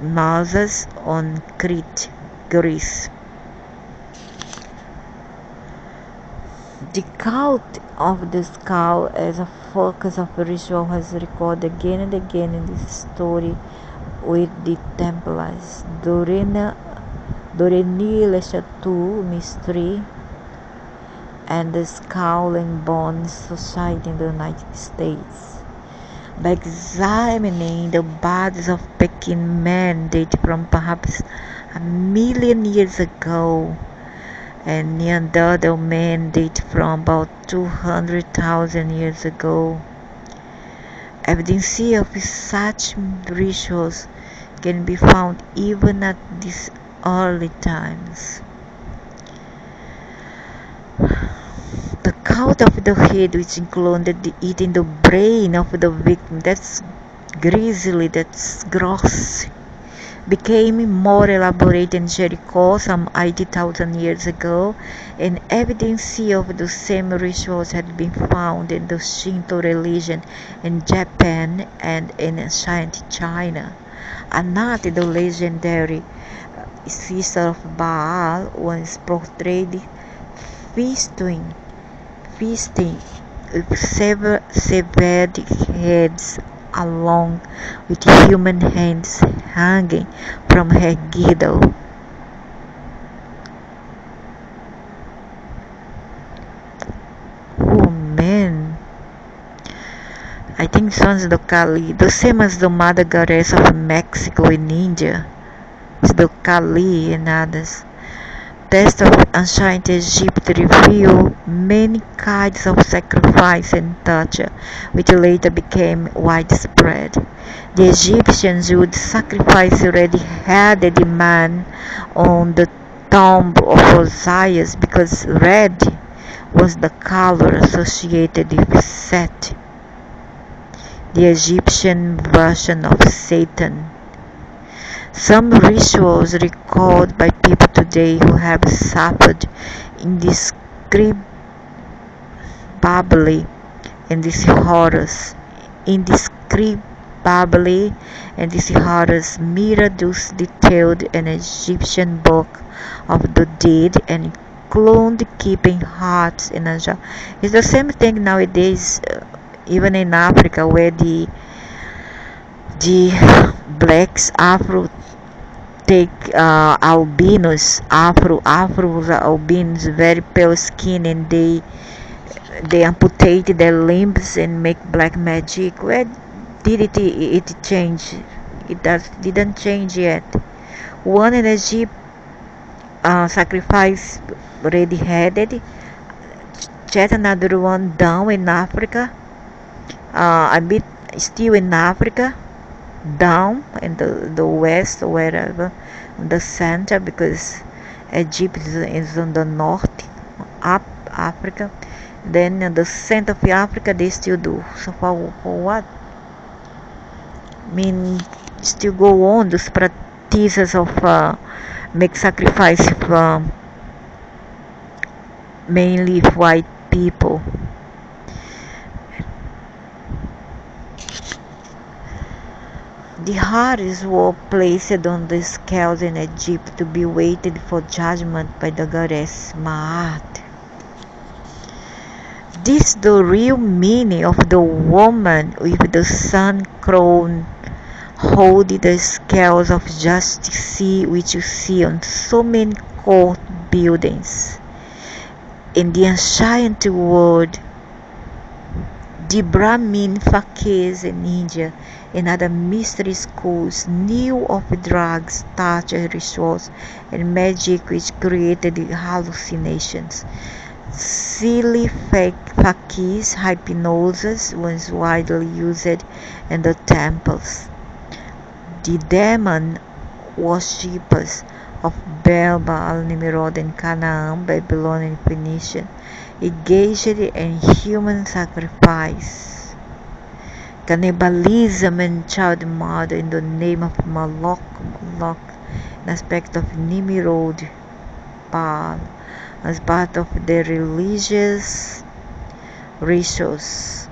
Knossos on Crete, Greece. The cult of the skull as a focus of ritual has recorded again and again in this story with the Templars. Doré-le-Chateau mystery and the Skull and Bones Society in the United States. By examining the bodies of Peking men dating from perhaps 1,000,000 years ago, and Neanderthal men date from about 200,000 years ago. Evidence of such rituals can be found even at these early times. The cult of the head, which included eating the brain of the victim, that's grisly, that's gross, became more elaborate in Jericho some 80,000 years ago, and evidence of the same rituals had been found in the Shinto religion in Japan and in ancient China. Anat, the legendary sister of Baal, was portrayed feasting with severed heads along with human hands hanging from her girdle. Oh man, I think this one's the Kali, the same as the mother goddess of Mexico and India. It's the Kali and others. Texts of ancient Egypt reveal many kinds of sacrifice and torture, which later became widespread. The Egyptians would sacrifice a red-headed man on the tomb of Osiris because red was the color associated with Set, the Egyptian version of Satan. Some rituals recorded by people today who have suffered indescribably in these horrors mirror those detailed in Egyptian Book of the Dead and include keeping hearts in a jar. It's the same thing nowadays, even in Africa, where the blacks Afro take albinos, albinos, very pale skin, and they amputate their limbs and make black magic. Where did it change? Didn't change yet. One in Egypt sacrificed already headed. Check another one down in Africa. A bit still in Africa, down in the west or wherever, the center, because Egypt is on the north, up Africa. Then in the center of Africa they still do. So for what? I mean, still go on those practices of make sacrifice of mainly white people. The hearts were placed on the scales in Egypt to be weighted for judgment by the goddess Maat. This is the real meaning of the woman with the sun crown holding the scales of justice, which you see on so many court buildings. In the ancient world, the Brahmin fakirs in India and other mystery schools knew of drugs, torture, rituals, and magic which created hallucinations. Silly fakirs, hypnosis was widely used in the temples. The demon worshippers of Baal, Nimrod, and Canaan, Babylon, and Phoenicia engaged in human sacrifice, cannibalism, and child murder in the name of Moloch, an aspect of Nimrod, Baal, as part of their religious rituals.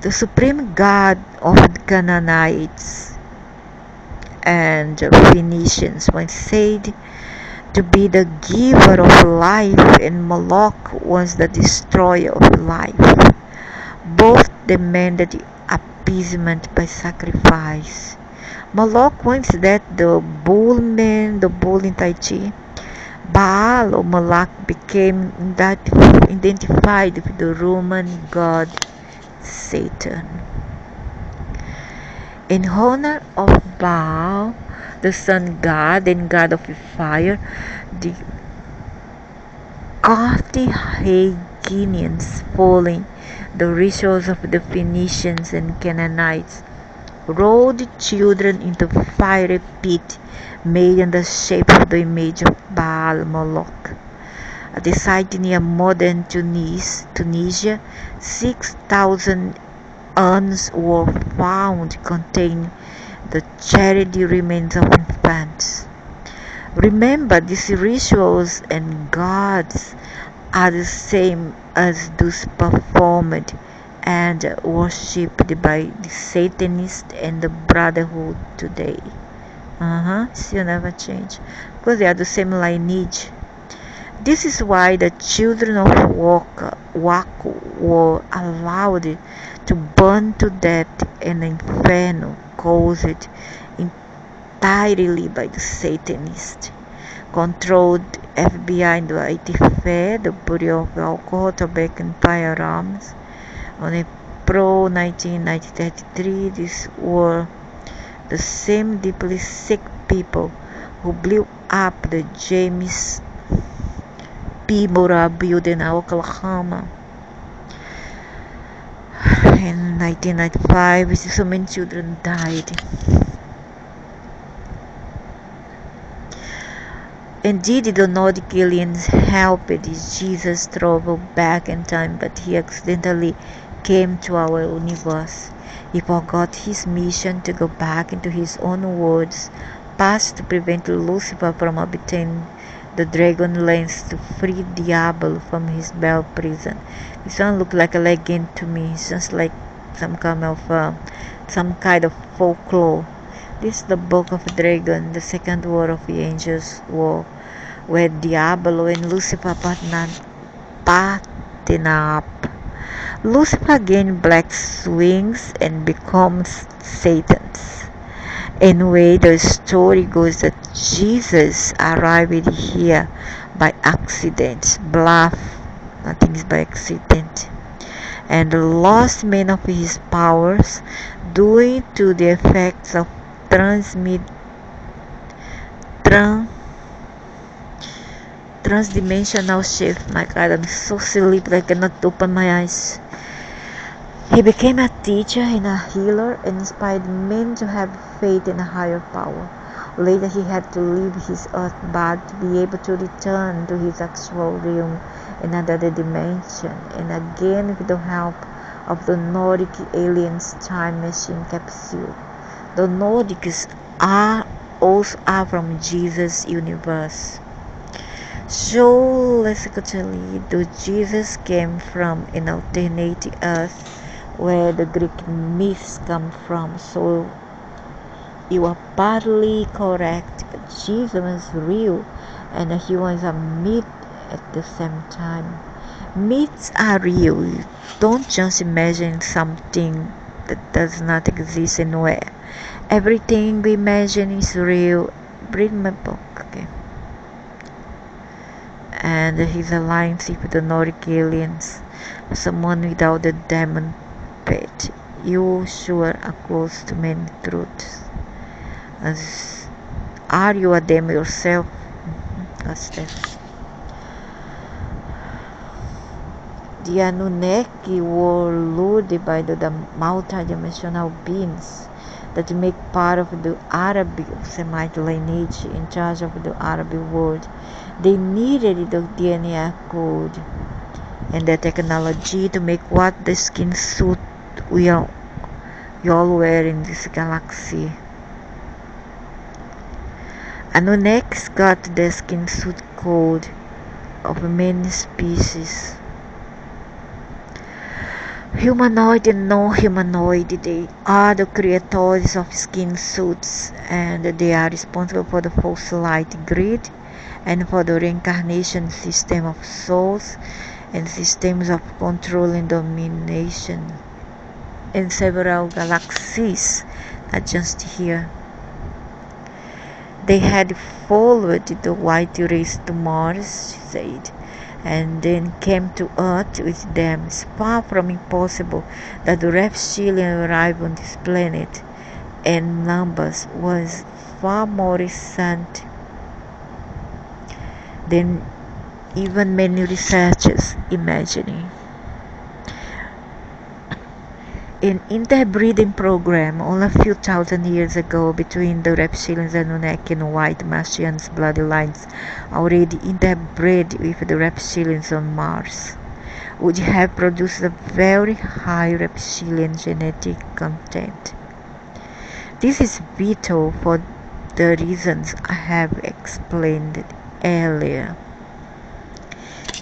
The supreme god of the Canaanites and Phoenicians was said to be the giver of life, and Moloch was the destroyer of life. Both demanded appeasement by sacrifice. Moloch once that the bull in Tai Chi, Baal or Malak became identified with the Roman god Satan. In honor of Baal, the sun god and god of fire, the Carthaginians, following the rituals of the Phoenicians and Canaanites, rolled children into a fiery pit made in the shape of the image of Baal Moloch. At the site near modern Tunisia, 6,000 urns were found containing the charred remains of infants. Remember, these rituals and gods are the same as those performed and worshipped by the Satanists and the Brotherhood today. Still never change, because they are the same lineage. This is why the children of Waku were allowed to burn to death in the inferno caused entirely by the Satanists. Controlled FBI in the 85, the body of alcohol, tobacco, and firearms. On April 19, 1933, these were the same deeply sick people who blew up the James P. Murrah building in Oklahoma. In 1995, so many children died. Indeed, the Nordic aliens helped Jesus travel back in time, but he accidentally came to our universe. He forgot his mission to go back into his own world's past to prevent Lucifer from obtaining the dragon lance to free Diablo from his bell prison. This one looked like a legend to me. It sounds like some kind of folklore. This is the Book of Dragon, the second war of the angels war, where Diablo and Lucifer partner up. Lucifer gains black wings and becomes Satan's. Anyway, the story goes that Jesus arrived here by accident. Bluff, nothing is by accident. and lost many of his powers due to the effects of tran- transdimensional shift. My God, I'm so sleepy I cannot open my eyes. He became a teacher and a healer and inspired men to have faith in a higher power. Later he had to leave his earth body to be able to return to his actual realm in another dimension, and again with the help of the Nordic aliens time machine capsule. The Nordics are from Jesus' universe. So logically, though Jesus came from an alternate earth where the Greek myths come from, so you are partly correct. Jesus was real and he was a myth at the same time. Myths are real. You don't just imagine something that does not exist anywhere. Everything we imagine is real. Bring my book, okay? And his alliance with the Nordic aliens, someone without the demon pet. You sure are close to many truths. As are you a demon yourself? That's that. The Anunnaki were lured by the multi-dimensional beings that make part of the Arab Semite lineage in charge of the Arab world. They needed the DNA code and the technology to make what the skin suit we all wear in this galaxy. Anunnakis got the skin suit code of many species. Humanoid and non-humanoid, they are the creators of skin suits, and they are responsible for the false light grid and for the reincarnation system of souls and systems of control and domination in several galaxies, not just here. They had followed the white race to Mars, she said, and then came to Earth with them. It's far from impossible that the reptilian arrived on this planet, and numbers was far more recent than even many researchers imagining. An interbreeding program only a few thousand years ago between the reptilians and Anunnaki and white Martians bloodlines already interbred with the reptilians on Mars would have produced a very high reptilian genetic content. This is vital for the reasons I have explained earlier.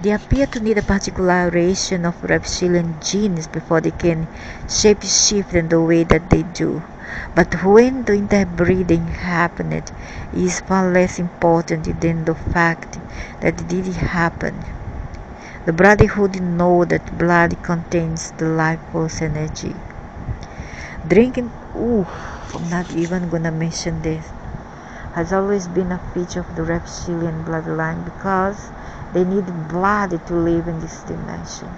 They appear to need a particular ration of reptilian genes before they can shape-shift in the way that they do. But when the interbreeding happened, it is far less important than the fact that it did happen. The Brotherhood knows that blood contains the life force energy. Drinking, I'm not even gonna mention this, has always been a feature of the reptilian bloodline because they need blood to live in this dimension.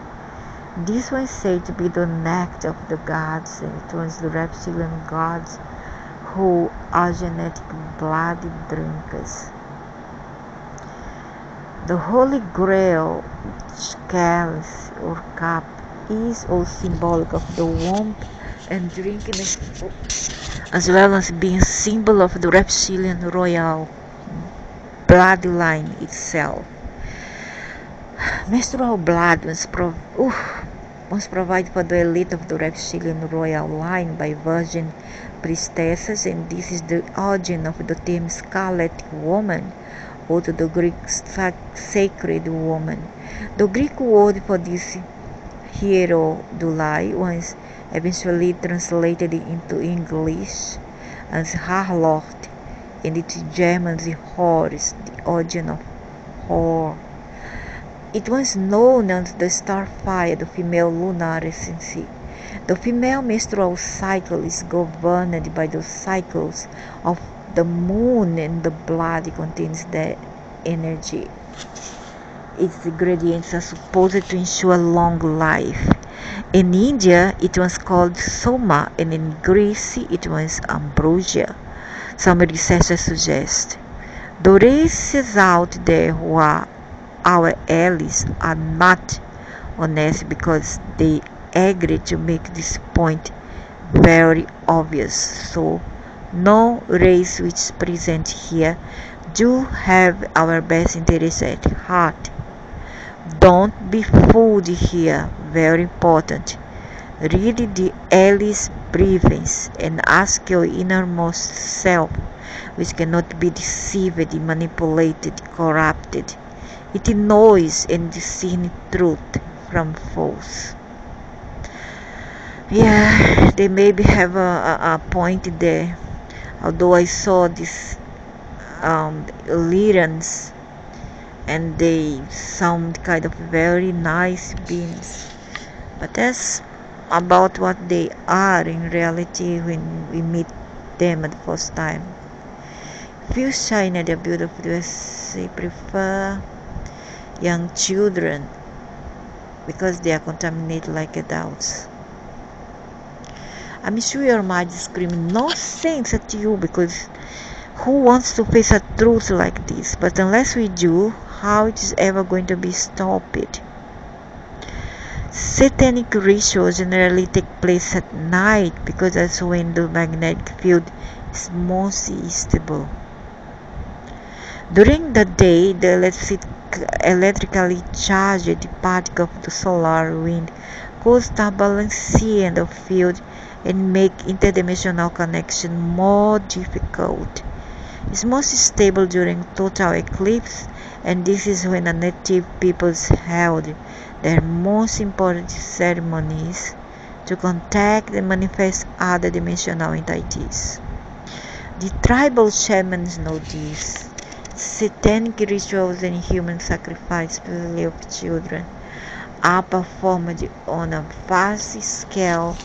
This was said to be the act of the gods, and it was the reptilian gods who are genetic blood drinkers. The Holy Grail, chalice or cup, is all symbolic of the warmth and drinking, as well as being a symbol of the reptilian royal bloodline itself. Menstrual blood was provided for the elite of the reptilian royal line by virgin priestesses, and this is the origin of the term scarlet woman, or to the Greek sacred woman. The Greek word for this hierodulai was eventually translated into English as harlot, and its German horse, the origin of whore. It was known as the starfire, the female lunar essency. The female menstrual cycle is governed by the cycles of the moon, and the blood contains that energy. Its ingredients are supposed to ensure long life. In India, it was called soma, and in Greece, it was ambrosia. Some researchers suggest the races out there who are our allies are not honest because they agree to make this point very obvious. So, no race which is present here do have our best interest at heart. Don't be fooled here, very important. Read the Alice briefings and ask your innermost self, which cannot be deceived, manipulated, corrupted. It knows and discerns truth from false. Yeah, they maybe have a point there. Although I saw these lyrans and they sound kind of very nice beings, but that's about what they are in reality when we meet them at the first time. Few shine they're beautiful, they prefer young children because they are contaminated like adults. I'm sure your mind is screaming nonsense at you because who wants to face a truth like this? But unless we do, how it is ever going to be stopped? Satanic rituals generally take place at night because that's when the magnetic field is most stable. During the day, the electrically charged particles of the solar wind cause turbulence in the field and make interdimensional connection more difficult. It's most stable during total eclipse, and this is when the native peoples held their most important ceremonies to contact and manifest other dimensional entities. The tribal shamans know this. Satanic rituals and human sacrifice, especially of children, are performed on a vast scale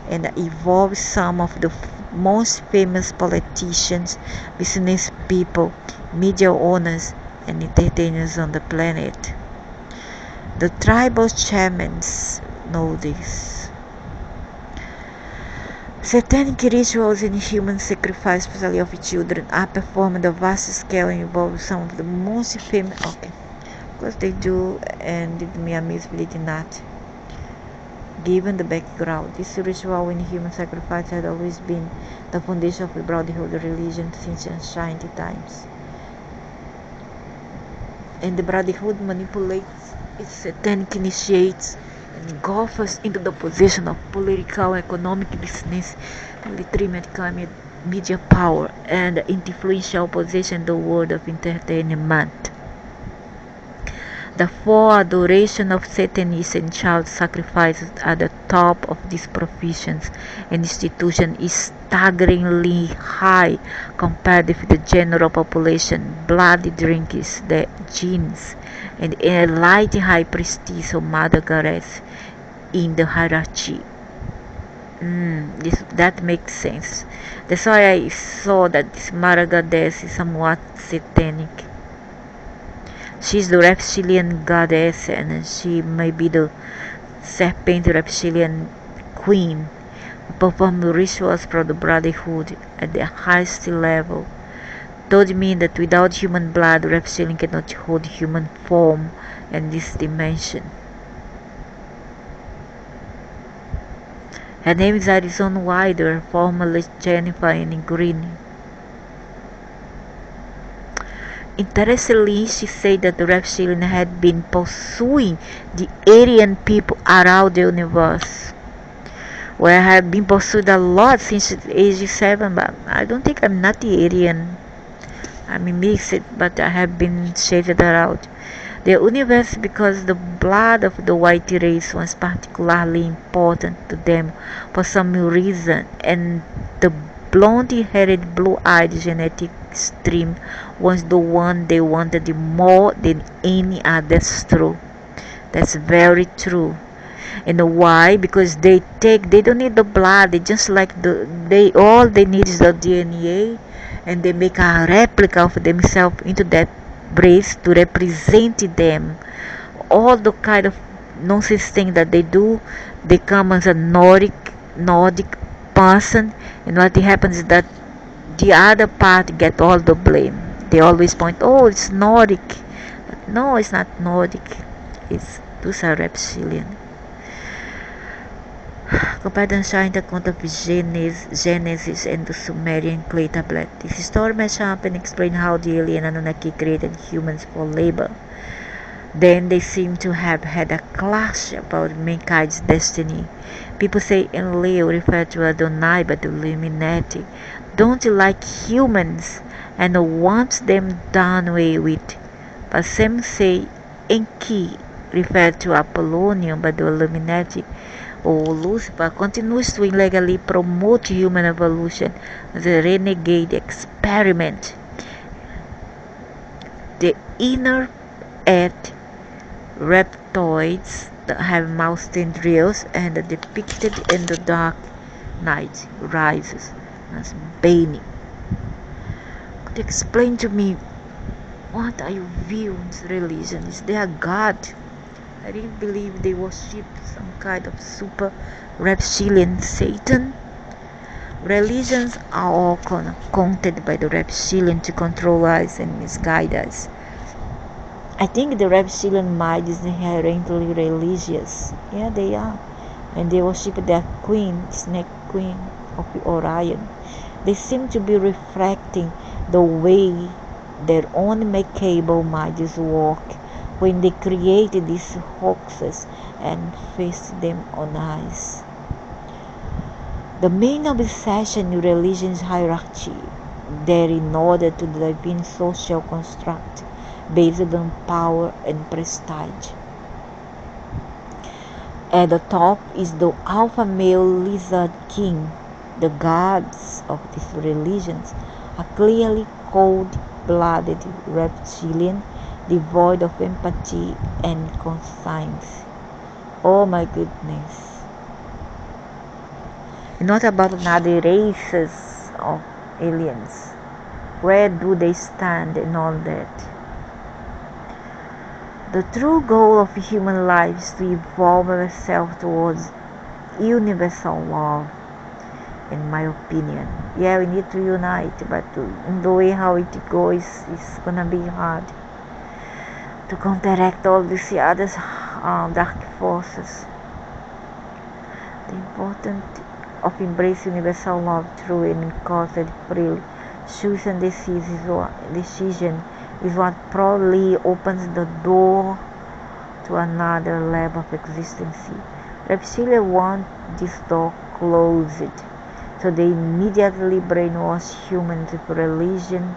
and involve some of the most famous politicians, business people, media owners, and entertainers on the planet. The tribal shamans know this. Satanic rituals and human sacrifice, especially of children, are performed on a vast scale and involve some of the most famous. Okay, of course they do, and did me amazingly not. Given the background, this ritual and human sacrifice had always been the foundation of the brotherhood religion since ancient times. And the brotherhood manipulates its satanic initiates and engulfs into the position of political, economic business, military, medical, media power, and influential position in the world of entertainment. The four adoration of Satanists and child sacrifices at the top of these professions and institutions is staggeringly high compared with the general population. Blood drinkers, the jinns, and enlightened high priestess of Mother Goddess in the hierarchy. That makes sense. That's why I saw that this Mother Goddess is somewhat satanic. She's the reptilian goddess, and she may be the serpent reptilian queen who performed rituals for the brotherhood at the highest level. Told me that without human blood, reptilian cannot hold human form in this dimension. Her name is Arizona Wider, formerly Jennifer and Green. Interestingly, she said that the reptilian had been pursuing the Aryan people around the universe. Well, I have been pursued a lot since age 7, but I don't think I'm not the Aryan. I'm mixed, but I have been shaded out. The universe because the blood of the white race was particularly important to them for some reason, and the blonde-haired, blue-eyed genetic stream was the one they wanted more than any other. That's true. That's very true. And why? Because they don't need the blood. They just like all they need is the DNA, and they make a replica of themselves into that brace to represent them. All the kind of nonsense thing that they do. They come as a Nordic person, and what happens is that the other part get all the blame. They always point, oh, it's Nordic. But no, it's not Nordic. Those are reptilian. Compared shine the account of Genesis and the Sumerian clay tablet. This story match up and explain how the alien Anunnaki created humans for labor. Then they seem to have had a clash about mankind's destiny. People say Enlil referred to Adonai but the Illuminati don't like humans and wants them done away with. But some say Enki referred to Apollonium but the Illuminati or Lucifer continues to illegally promote human evolution as a renegade experiment. The inner earth reptoids that have mouth tendrils and are depicted in the Dark Knight Rises as Bane. Could you explain to me what are your views on religion? Is there a God? I really believe they worship some kind of super reptilian Satan. Religions are all concocted by the reptilian to control us and misguide us. I think the reptilian mind is inherently religious. Yeah, they are. And they worship their queen, snake queen of Orion. They seem to be reflecting the way their own macabre minds work when they created these hoaxes and feast them on us. The main obsession in religion's hierarchy there in order to the divine social construct based on power and prestige. At the top is the alpha male lizard king. The gods of these religions are clearly cold-blooded reptilian, devoid of empathy and conscience. Oh my goodness. Not about another races of aliens. Where do they stand and all that? The true goal of human life is to evolve ourselves towards universal love, in my opinion. Yeah, we need to unite, but in the way how it goes, it's gonna be hard to counteract all these other dark forces. The importance of embracing universal love through and caused freely choosing decision is what probably opens the door to another level of existence. Reptilia want this door closed, so they immediately brainwash humans with religion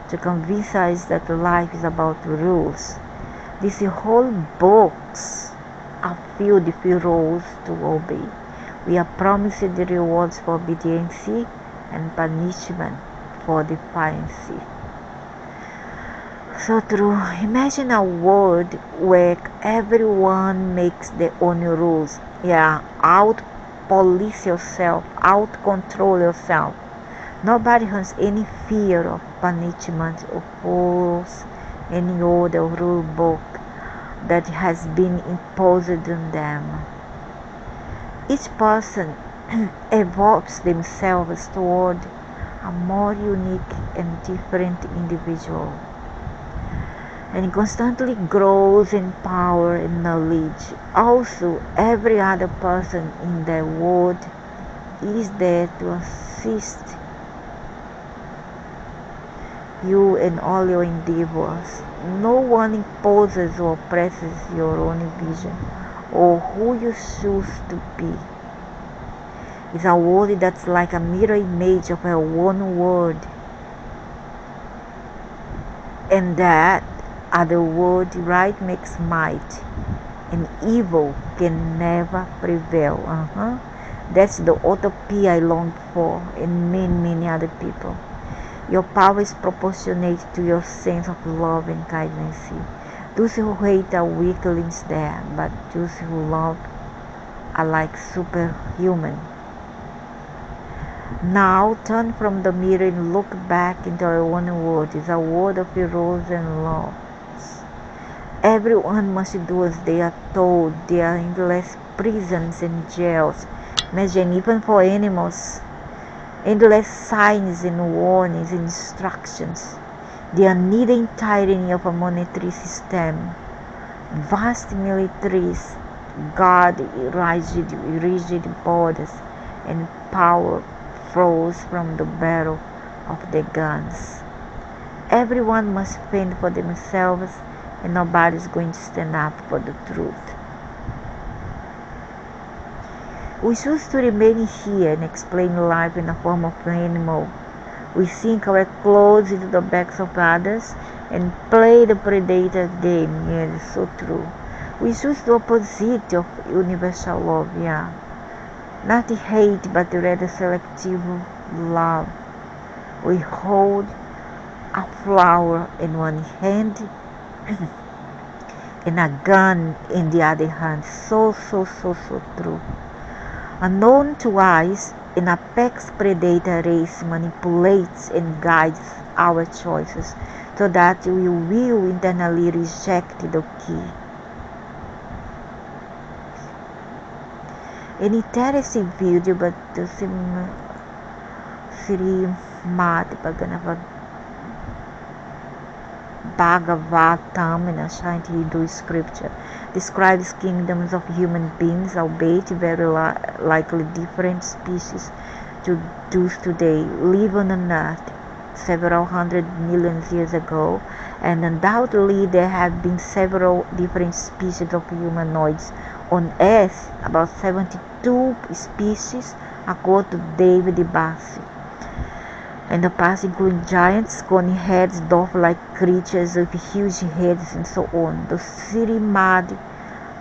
to convince us that life is about rules. These whole books are filled with rules to obey. We are promised the rewards for obedience and punishment for defiance. So true. Imagine a world where everyone makes their own rules. Yeah, out police yourself, out control yourself. Nobody has any fear of punishment or force any other rule book that has been imposed on them. Each person evolves themselves toward a more unique and different individual, and constantly grows in power and knowledge. Also, every other person in the world is there to assist you in all your endeavors. No one imposes or oppresses your own vision or who you choose to be. It's a world that's like a mirror image of our own world, and that other world right makes might, and evil can never prevail. That's the utopia I long for, and many other people. Your power is proportionate to your sense of love and kindness. Those who hate are weaklings there, but those who love are like superhuman. Now turn from the mirror and look back into our own world. It's a world of heroes and loves. Everyone must do as they are told. There are endless prisons and jails. Imagine, even for animals, endless signs and warnings and instructions. The unending tyranny of a monetary system. Vast militaries guard rigid borders, and power flows from the barrel of their guns. Everyone must fend for themselves, and nobody is going to stand up for the truth. We choose to remain here and explain life in the form of an animal. We sink our clothes into the backs of others and play the predator game. Yeah, it's so true. We choose the opposite of universal love, yeah. Not hate, but rather selective love. We hold a flower in one hand and a gun in the other hand. So true. Unknown to us, an apex predator race manipulates and guides our choices so that we will internally reject the key. An interesting video, but the Srimad Bhagavatam, in a ancient Hindu scripture, describes kingdoms of human beings, albeit very likely different species to those today, live on earth several hundred million years ago, and undoubtedly there have been several different species of humanoids on Earth, about 72 species according to David Bassi. In the past, including giants, cone heads, dwarf-like creatures with huge heads, and so on. The Srimad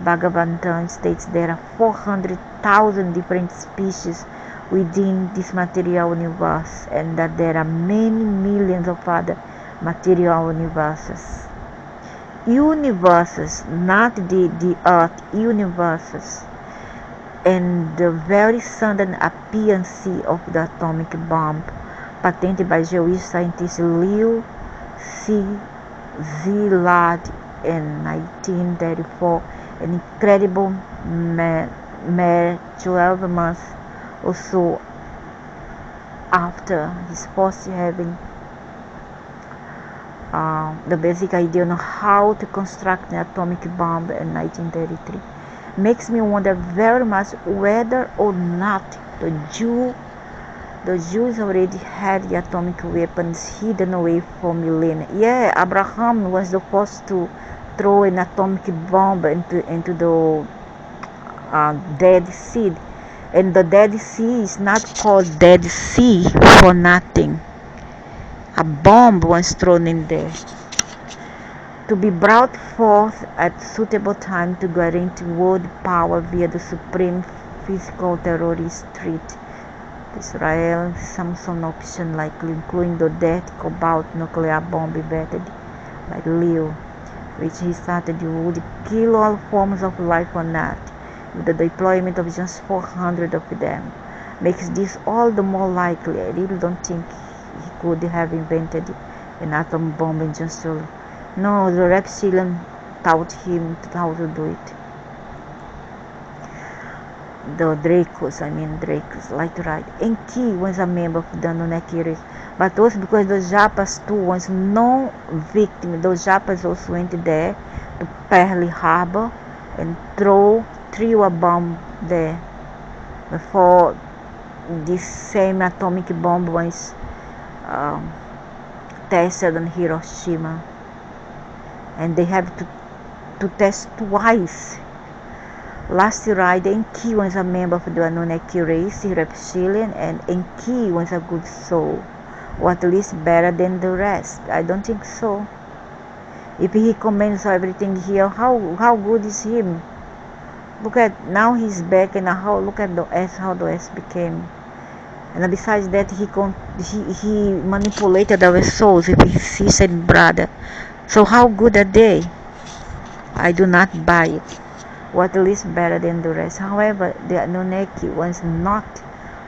Bhagavatam states there are 400,000 different species within this material universe, and that there are many millions of other material universes. Universes, not the earth, universes. And the very sudden appearance of the atomic bomb, patented by Jewish scientist Leo Szilard in 1934, an incredible mere 12 months or so after his first having the basic idea on how to construct an atomic bomb in 1933, makes me wonder very much whether or not the Jews already had the atomic weapons hidden away for millennia. Yeah, Abraham was the first to throw an atomic bomb into the Dead Sea. And the Dead Sea is not called Dead Sea for nothing. A bomb was thrown in there to be brought forth at suitable time to guarantee world power via the supreme physical terrorist threat. Israel Samson option, likely including the dead cobalt nuclear bomb invented by Leo, which he started would kill all forms of life on Earth, with the deployment of just 400 of them. Makes this all the more likely. I really don't think he could have invented an atom bomb in just a... No, the reptilian taught him how to do it. The Dracos, like to write. Enki was a member of the Anunnaki race, but also because the Japas too was no victim. The Japas also went there to Pearl Harbor and threw a bomb there before this same atomic bomb was tested on Hiroshima, and they have to test twice. Last ride, Enki was a member of the Anunnaki race, reptilian, and Enki was a good soul, or at least better than the rest. I don't think so. If he comments everything here, how good is him? Look at now he's back, and look at the S, how the S became. And besides that, he manipulated our souls with his sister and brother. So how good are they? I do not buy it. Or at least better than the rest. However, the Anunnaki was not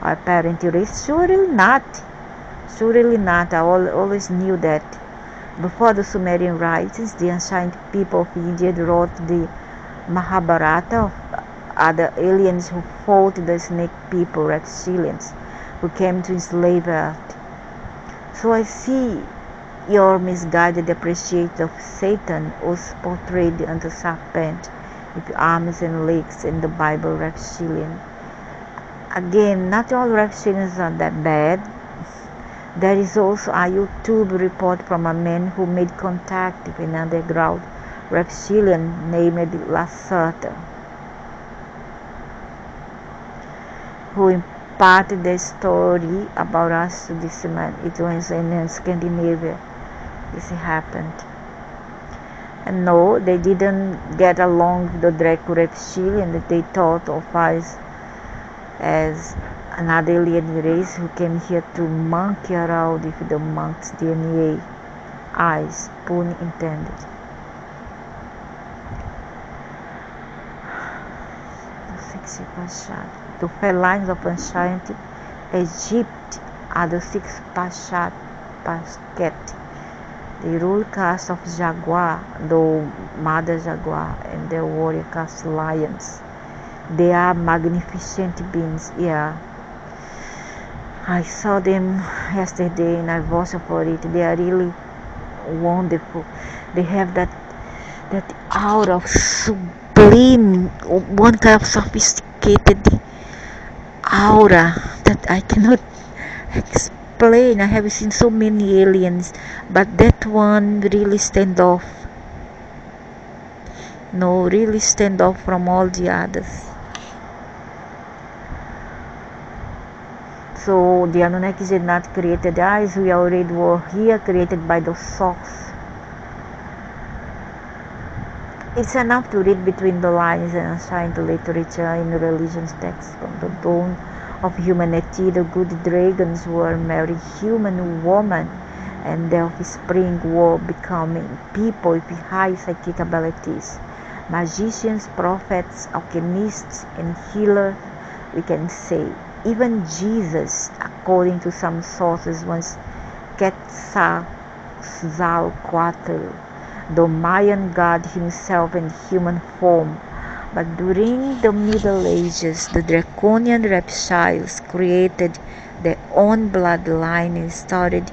our parent race. Surely not. I always knew that. Before the Sumerian writings, the ancient people of India wrote the Mahabharata of other aliens who fought the snake people, reptilians, who came to enslave Earth. So I see your misguided appreciation of Satan was portrayed as a serpent with arms and legs in the Bible reptilian. Again, not all reptilians are that bad. There is also a YouTube report from a man who made contact with an underground reptilian named Lacerta, who imparted the story about us to this man. It was in Scandinavia this happened. And no, they didn't get along with the Draco reptilian that they thought of us as another alien race who came here to monkey around with the monk's DNA. Eyes, pun intended. The felines of ancient Egypt are the six Pashat Pasket, the rule caste of jaguar, the mother jaguar, and the warrior caste lions. They are magnificent beings. Yeah, I saw them yesterday and I watched for it. They are really wonderful. They have that aura of sublime, one kind of sophisticated aura that I cannot explain. I have seen so many aliens, but that one really stand off. No, really stand off from all the others. So the Anunnakis did not create the eyes. We already were here, created by the source. It's enough to read between the lines and assign the literature in religion's texts. From the dawn of humanity, the good dragons were married human women, and their offspring were becoming people with high psychic abilities. Magicians, prophets, alchemists, and healers, we can say. Even Jesus, according to some sources, was Quetzalcoatl, the Mayan god himself in human form. But during the Middle Ages, the draconian reptiles created their own bloodline and started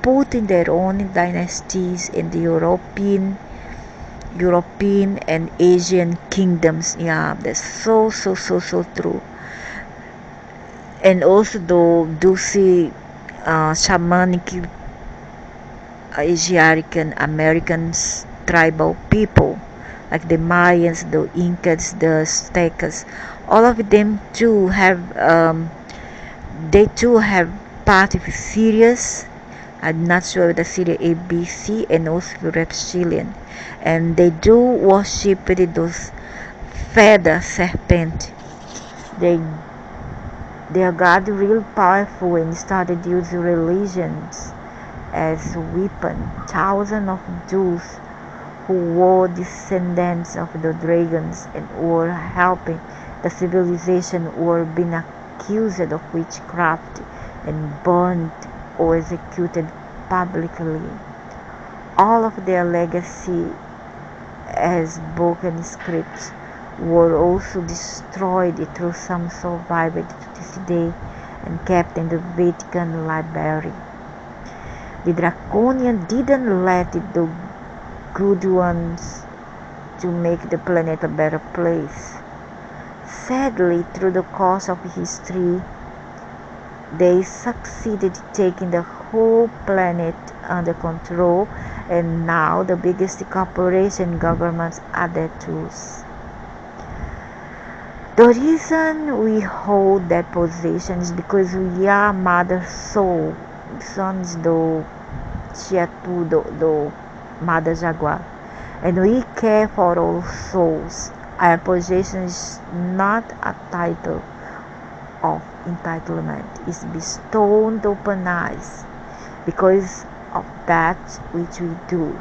putting their own dynasties in the European and Asian kingdoms. Yeah, that's so true. And also the Dulce shamanic Asiatic Americans tribal people like the Mayans, the Incas, the Aztecas, all of them too have they too have part of Sirius. I'm not sure the Syria ABC and also reptilian, and they do worship those feather serpent. They got real powerful and started using religions as weapon. Thousands of Jews who were descendants of the dragons and were helping the civilization were being accused of witchcraft and burned or executed publicly. All of their legacy as books and scripts were also destroyed, though some survived to this day and kept in the Vatican library. The Draconian didn't let the good ones to make the planet a better place. Sadly, through the course of history, they succeeded taking the whole planet under control, and now the biggest corporation governments are their tools. The reason we hold that position is because we are Mother Soul. Sun is the Chiatu, the Mother Jaguar, and we care for all souls. Our position is not a title of entitlement, it's bestowed upon us because of that which we do.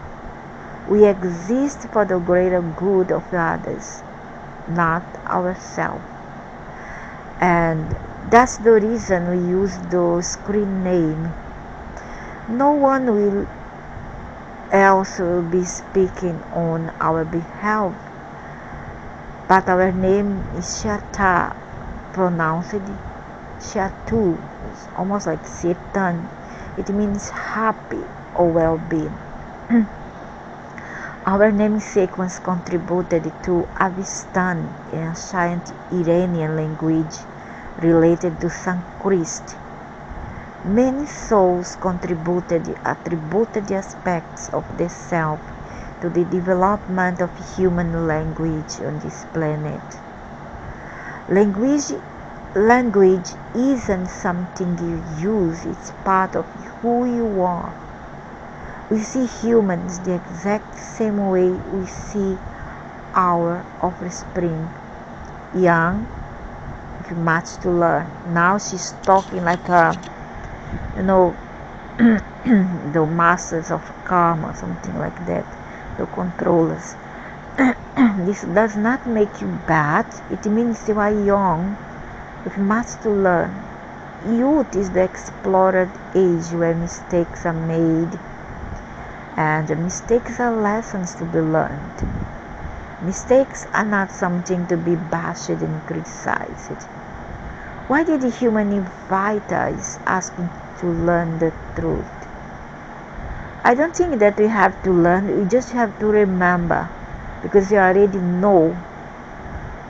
We exist for the greater good of others, not ourselves. And that's the reason we use the screen name. No one will else will be speaking on our behalf. But our name is Shata, pronounced Shatu. It's almost like Satan. It means happy or well-being. Our name sequence contributed to Avestan, an ancient Iranian language related to Sanskrit. Many souls attributed aspects of the self to the development of human language on this planet. Language isn't something you use, it's part of who you are. We see humans the exact same way we see our offspring. Young, with much to learn. Now she's talking like the masters of karma, something like that, the controllers. This does not make you bad. It means you are young with much to learn. Youth is the explored age where mistakes are made, and the mistakes are lessons to be learned. Mistakes are not something to be bashed and criticized. Why did the human invite us asking to learn the truth? I don't think that we have to learn, we just have to remember, because you already know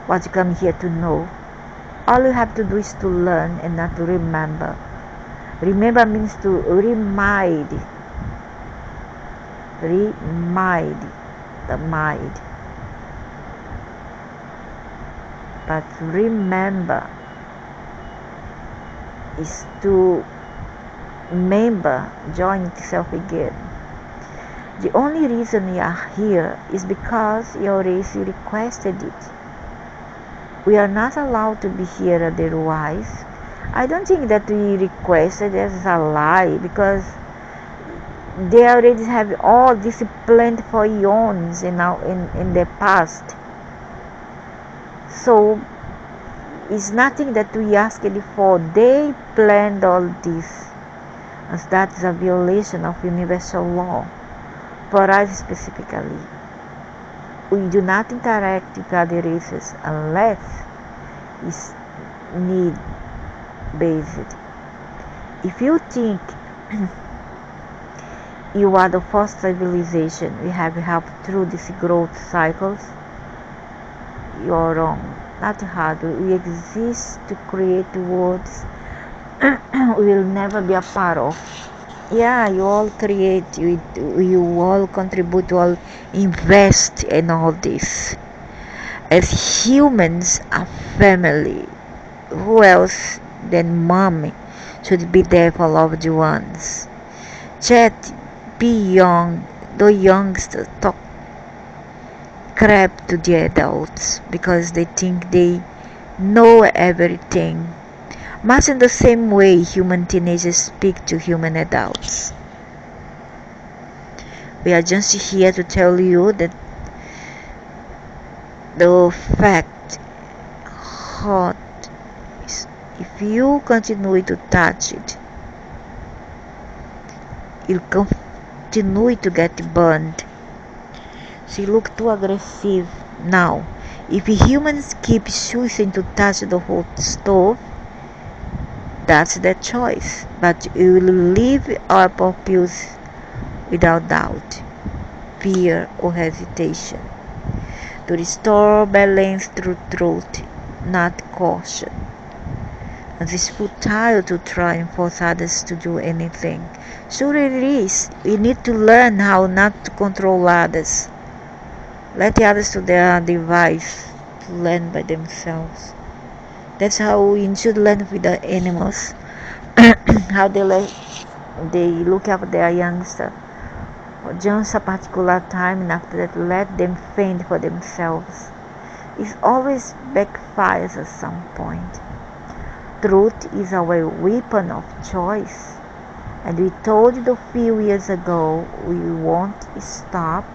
what you come here to know. All you have to do is to learn and not to remember. Remember means to remind the mind. But remember is to join itself again. The only reason we are here is because your race requested it. We are not allowed to be here otherwise. I don't think that we requested as a lie, because they already have all disciplined for eons in the past. So it's nothing that we asked for. They planned all this, as that is a violation of universal law. For us specifically, we do not interact with other races unless it's need-based. If you think you are the first civilization we have helped through these growth cycles, you are wrong. Not hard. We exist to create worlds we will never be a part of. Yeah, you all create, you all contribute, you all invest in all this. As humans, a family. Who else than mommy should be there for loved ones? Chat, be young. The youngsters talk crap to the adults because they think they know everything. Much in the same way human teenagers speak to human adults. We are just here to tell you that the fact hot is, if you continue to touch it, you'll continue to get burned. She look too aggressive now. If humans keep choosing to touch the hot stove, that's their choice. But we will leave our pupils without doubt, fear, or hesitation, to restore balance through truth, not caution. And it's futile to try and force others to do anything. Sure it is. We need to learn how not to control others. Let the others to their device to learn by themselves. That's how we should learn with the animals. How they look after their youngster for just a particular time, and after that let them fend for themselves. It always backfires at some point. Truth is our weapon of choice, and we told you a few years ago we won't stop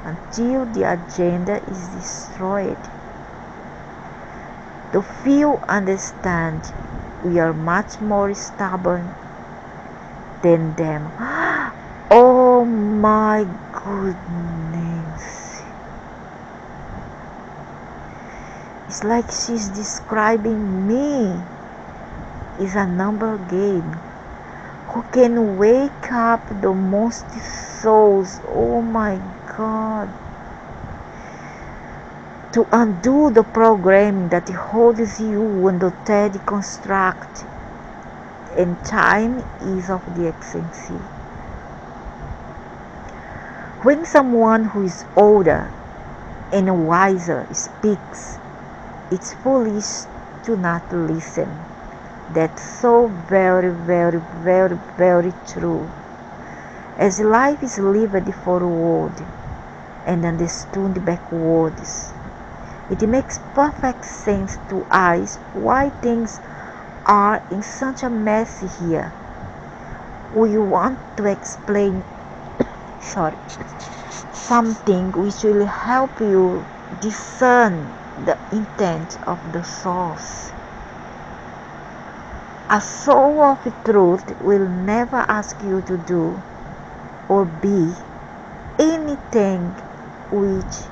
until the agenda is destroyed. The few understand we are much more stubborn than them. Oh my goodness. It's like she's describing me. It's a number game who can wake up the most souls. Oh my God. To undo the programming that holds you in the third construct, and time is of the essence. When someone who is older and wiser speaks, it's foolish to not listen. That's so very, very, very, very true. As life is lived forward and understood backwards, it makes perfect sense to us why things are in such a mess here. We want to explain something which will help you discern the intent of the source. A soul of truth will never ask you to do or be anything which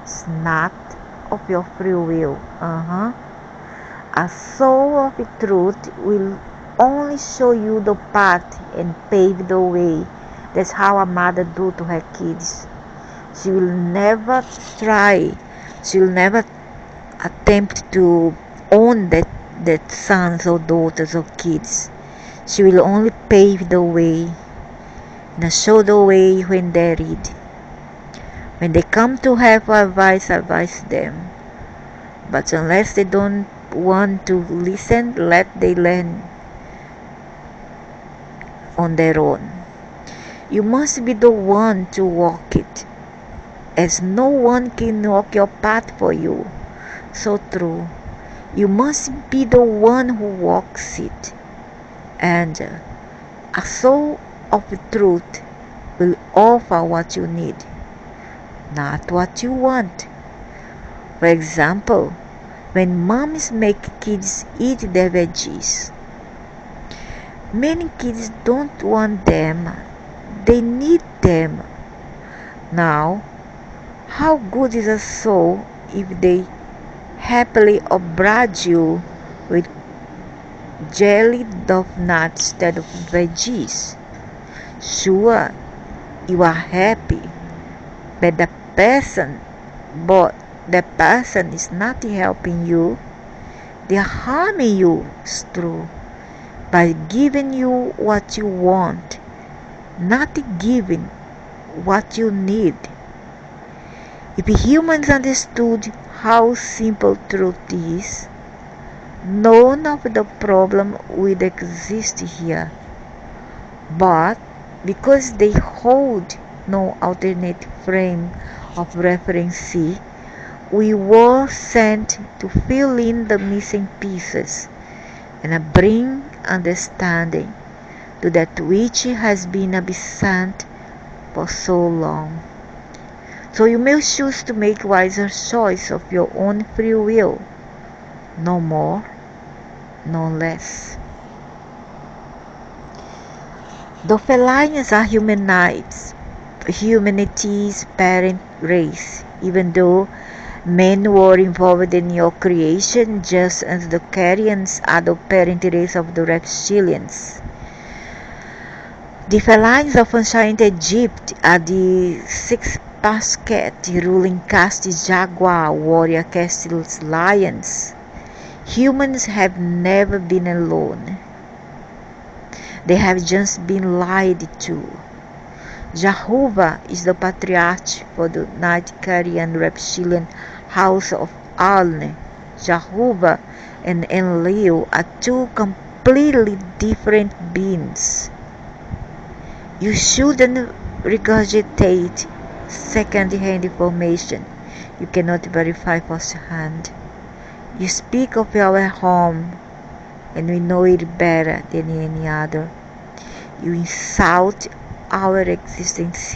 is not of your free will. A soul of truth will only show you the path and pave the way. That's how a mother do to her kids. She will never attempt to own that sons or daughters or kids. She will only pave the way and show the way when they're ready. When they come to her for advice them. But unless they don't want to listen, let they learn on their own. You must be the one to walk it, as no one can walk your path for you. So true. You must be the one who walks it. And a soul of truth will offer what you need, not what you want. For example, when moms make kids eat their veggies, many kids don't want them, they need them. Now, how good is a soul if they happily oblige you with jelly of nuts instead of veggies? Sure, you are happy, but the person is not helping you. They are harming you, it's true, by giving you what you want, not giving what you need. If humans understood how simple truth is, none of the problem would exist here. But because they hold no alternate frame of reference, we were sent to fill in the missing pieces and bring understanding to that which has been absent for so long. So you may choose to make wiser choice of your own free will, no more, no less. The felines are humanity's parent race, even though men were involved in your creation just as the Carians are the parent race of the reptilians. The felines of ancient Egypt are the six basket ruling caste jaguar, warrior caste lions. Humans have never been alone. They have just been lied to. Jehovah is the patriarch for the Night-Carian reptilian house of Alne. Jehovah and Enlil are two completely different beings. You shouldn't regurgitate second-hand information you cannot verify firsthand. You speak of our home, and we know it better than any other. You insult our existence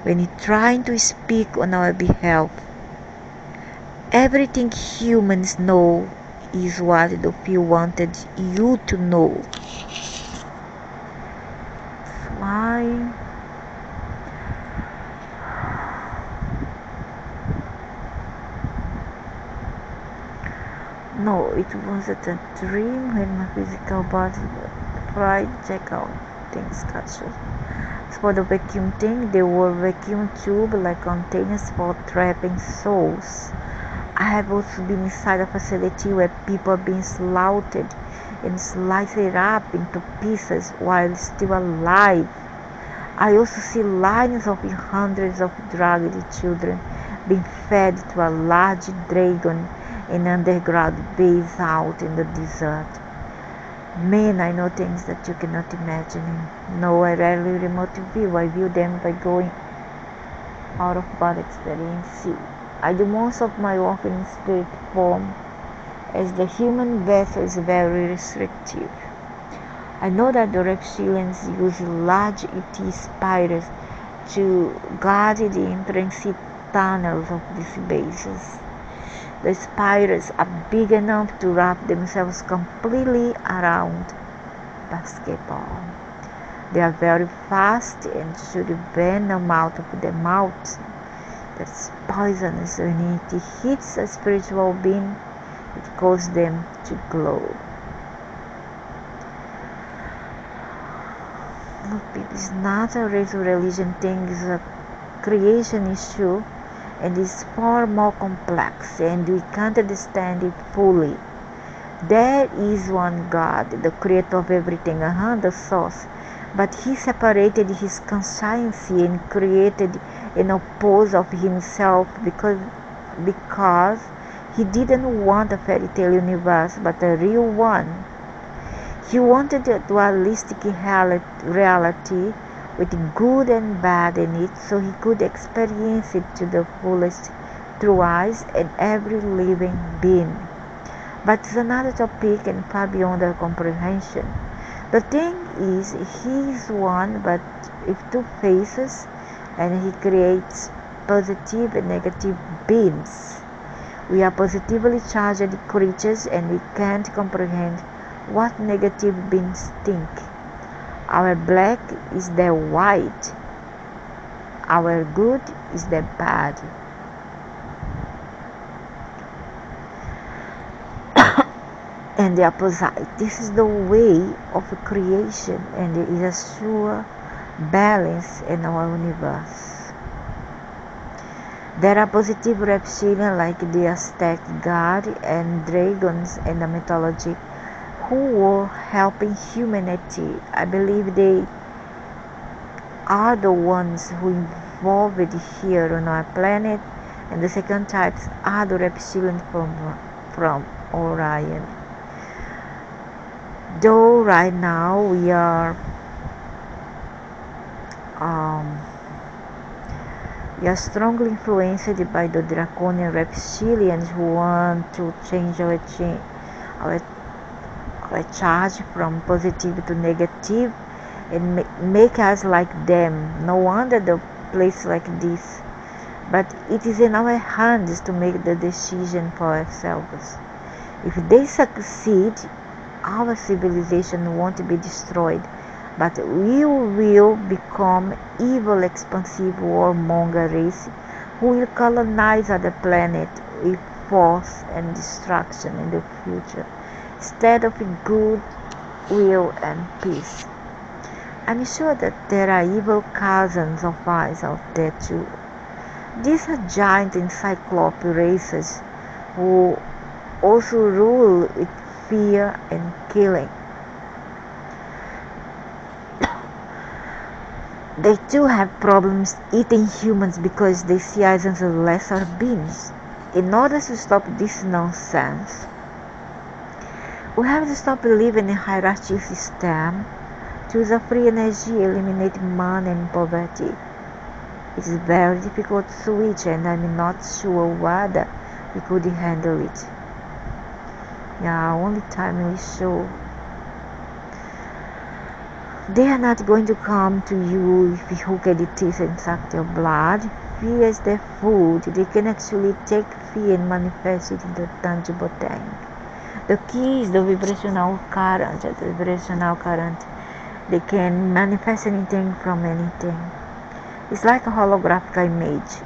when you try to speak on our behalf. Everything humans know is what the few wanted you to know. Why? No, it wasn't a dream when my physical body tried to check out things catches. As for the vacuum thing, they were vacuum tube like containers for trapping souls. I have also been inside a facility where people are being slaughtered and sliced up into pieces while still alive. I also see lines of hundreds of drugged children being fed to a large dragon in an underground base out in the desert. Man, I know things that you cannot imagine. No, I rarely remote view. I view them by going out of body experience. I do most of my work in spirit form, as the human vessel is very restrictive. I know that the reptilians use large ET spiders to guard the entrance tunnels of these bases. The spiders are big enough to wrap themselves completely around basketball. They are very fast and shoot venom out of their mouths. That's poisonous. When it hits a spiritual being, it causes them to glow. Look, it is not a race or religion thing, it's a creation issue, and it's far more complex, and we can't understand it fully. There is one God, the creator of everything, the source, but he separated his conscience and created an opposite of himself because he didn't want a fairy tale universe but a real one. He wanted a dualistic reality with good and bad in it, so he could experience it to the fullest through eyes and every living being. But it's another topic and far beyond our comprehension. The thing is, he is one but with two faces, and he creates positive and negative beings. We are positively charged creatures, and we can't comprehend what negative beings think. Our black is their white. Our good is their bad. And the opposite. This is the way of creation, and it is a sure balance in our universe. There are positive reptilians like the Aztec god and dragons in the mythology who were helping humanity. I believe they are the ones who evolved here on our planet, and the second types are the reptilians from Orion. Though right now we are strongly influenced by the draconian reptilians who want to change our charge from positive to negative and make us like them. No wonder the place like this. But it is in our hands to make the decision for ourselves. If they succeed, our civilization won't be destroyed, but we will become evil, expansive warmonger race who will colonize other planet with force and destruction in the future, instead of good will and peace. I'm sure that there are evil cousins of us out there too. These are giant encyclopedia races who also rule with fear and killing. They too have problems eating humans because they see us as lesser beings. In order to stop this nonsense, we have to stop believing in a hierarchy system, choose a free energy, eliminate money and poverty. It is very difficult to switch, and I'm not sure whether we could handle it. Yeah, only time will show. They are not going to come to you if you hooked teeth and suck your blood. Fear is their food. They can actually take fear and manifest it into a tangible thing. The key is the vibrational current. They can manifest anything from anything. It's like a holographic image.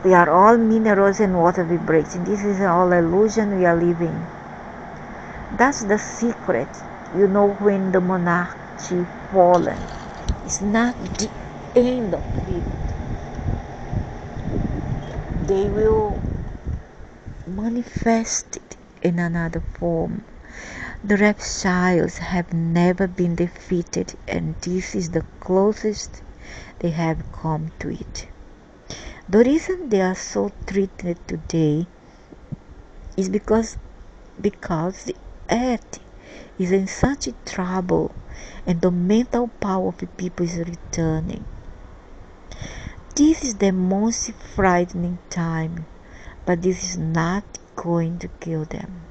We are all minerals and water vibrating. This is all illusion we are living. That's the secret. You know, when the monarchy fallen, it's not the end of it. They will manifest it in another form. The reptiles have never been defeated, and this is the closest they have come to it. The reason they are so treated today is because the earth is in such trouble and the mental power of the people is returning. This is the most frightening time, but this is not going to kill them.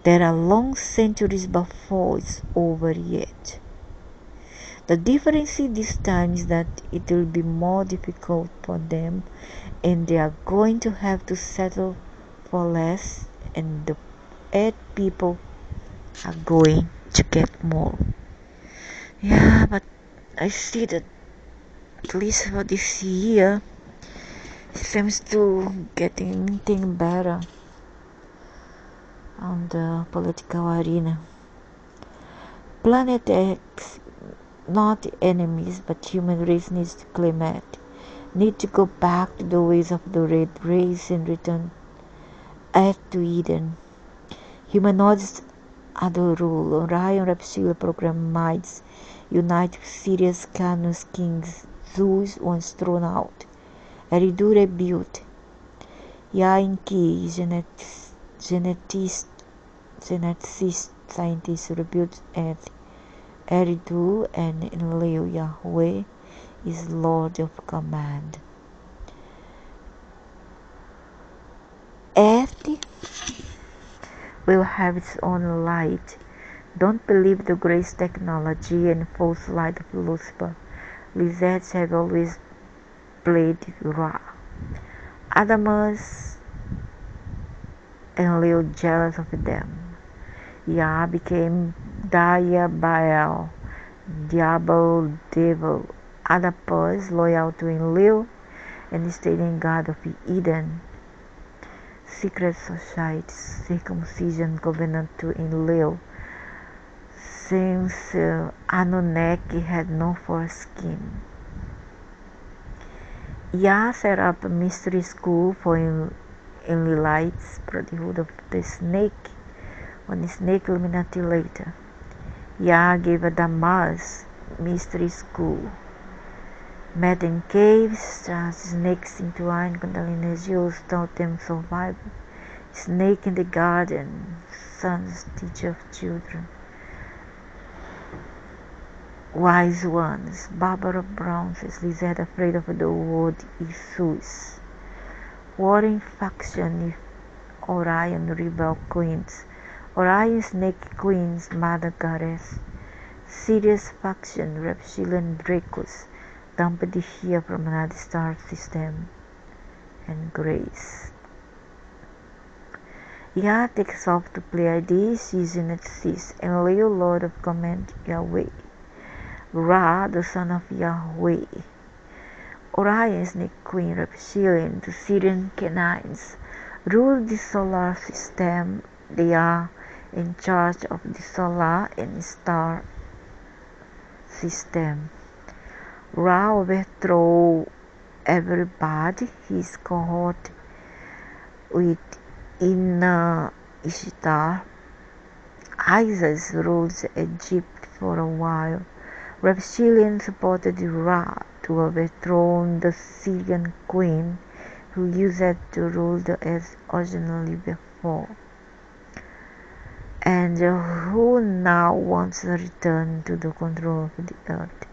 There are long centuries before it's over yet. The difference this time is that it will be more difficult for them, and they are going to have to settle for less, and the earth people are going to get more. Yeah, but I see that at least for this year, it seems to getting better on the political arena. Planet X, not enemies, but human race needs to claim it. Need to go back to the ways of the red race and return Earth to Eden. Humanoids are the rule. Orion Reptile program mites unite with Sirius Canus Kings. Zeus once thrown out. Eridu rebuilt. Yainki geneticist scientists rebuilt Earth. Eridu and Enlil Yahweh is Lord of Command. Earth will have its own light. Don't believe the grace technology and false light of Lucifer. Lizards have always played Ra. Adamus and Leo jealous of them. Yah became Diabael, Diablo devil. Adapus loyal to Enlil and stayed in God of Eden. Secret societies, circumcision covenant to Enlil. Since Anunnaki had no foreskin. Yah set up a mystery school for Enlilites, brotherhood of the snake, one snake Illuminati later. Yah gave a Damas mystery school. Met in caves, snakes entwined Kundalini jewels taught them survival. Snake in the garden, sons teacher of children. Wise ones, Barbara Brown says Lizard afraid of the word Isus. Warring faction if Orion rebel queens. Orion snake queens, mother goddess. Sirius faction, reptilian Dracos. Dumped here from another star system. And Grace. Yah takes off to Pleiades, season at Cis, and Leo Lord of Command Yahweh. Ra, the son of Yahweh. Orion, snake queen, reptilian, the Syrian canines, rule the solar system. They are in charge of the solar and star system. Ra overthrew everybody. His cohort with Ishtar. Isis ruled Egypt for a while. Reptilian supported Ra to overthrow the Syrian queen who used it to rule the earth originally before, and who now wants to return to the control of the earth.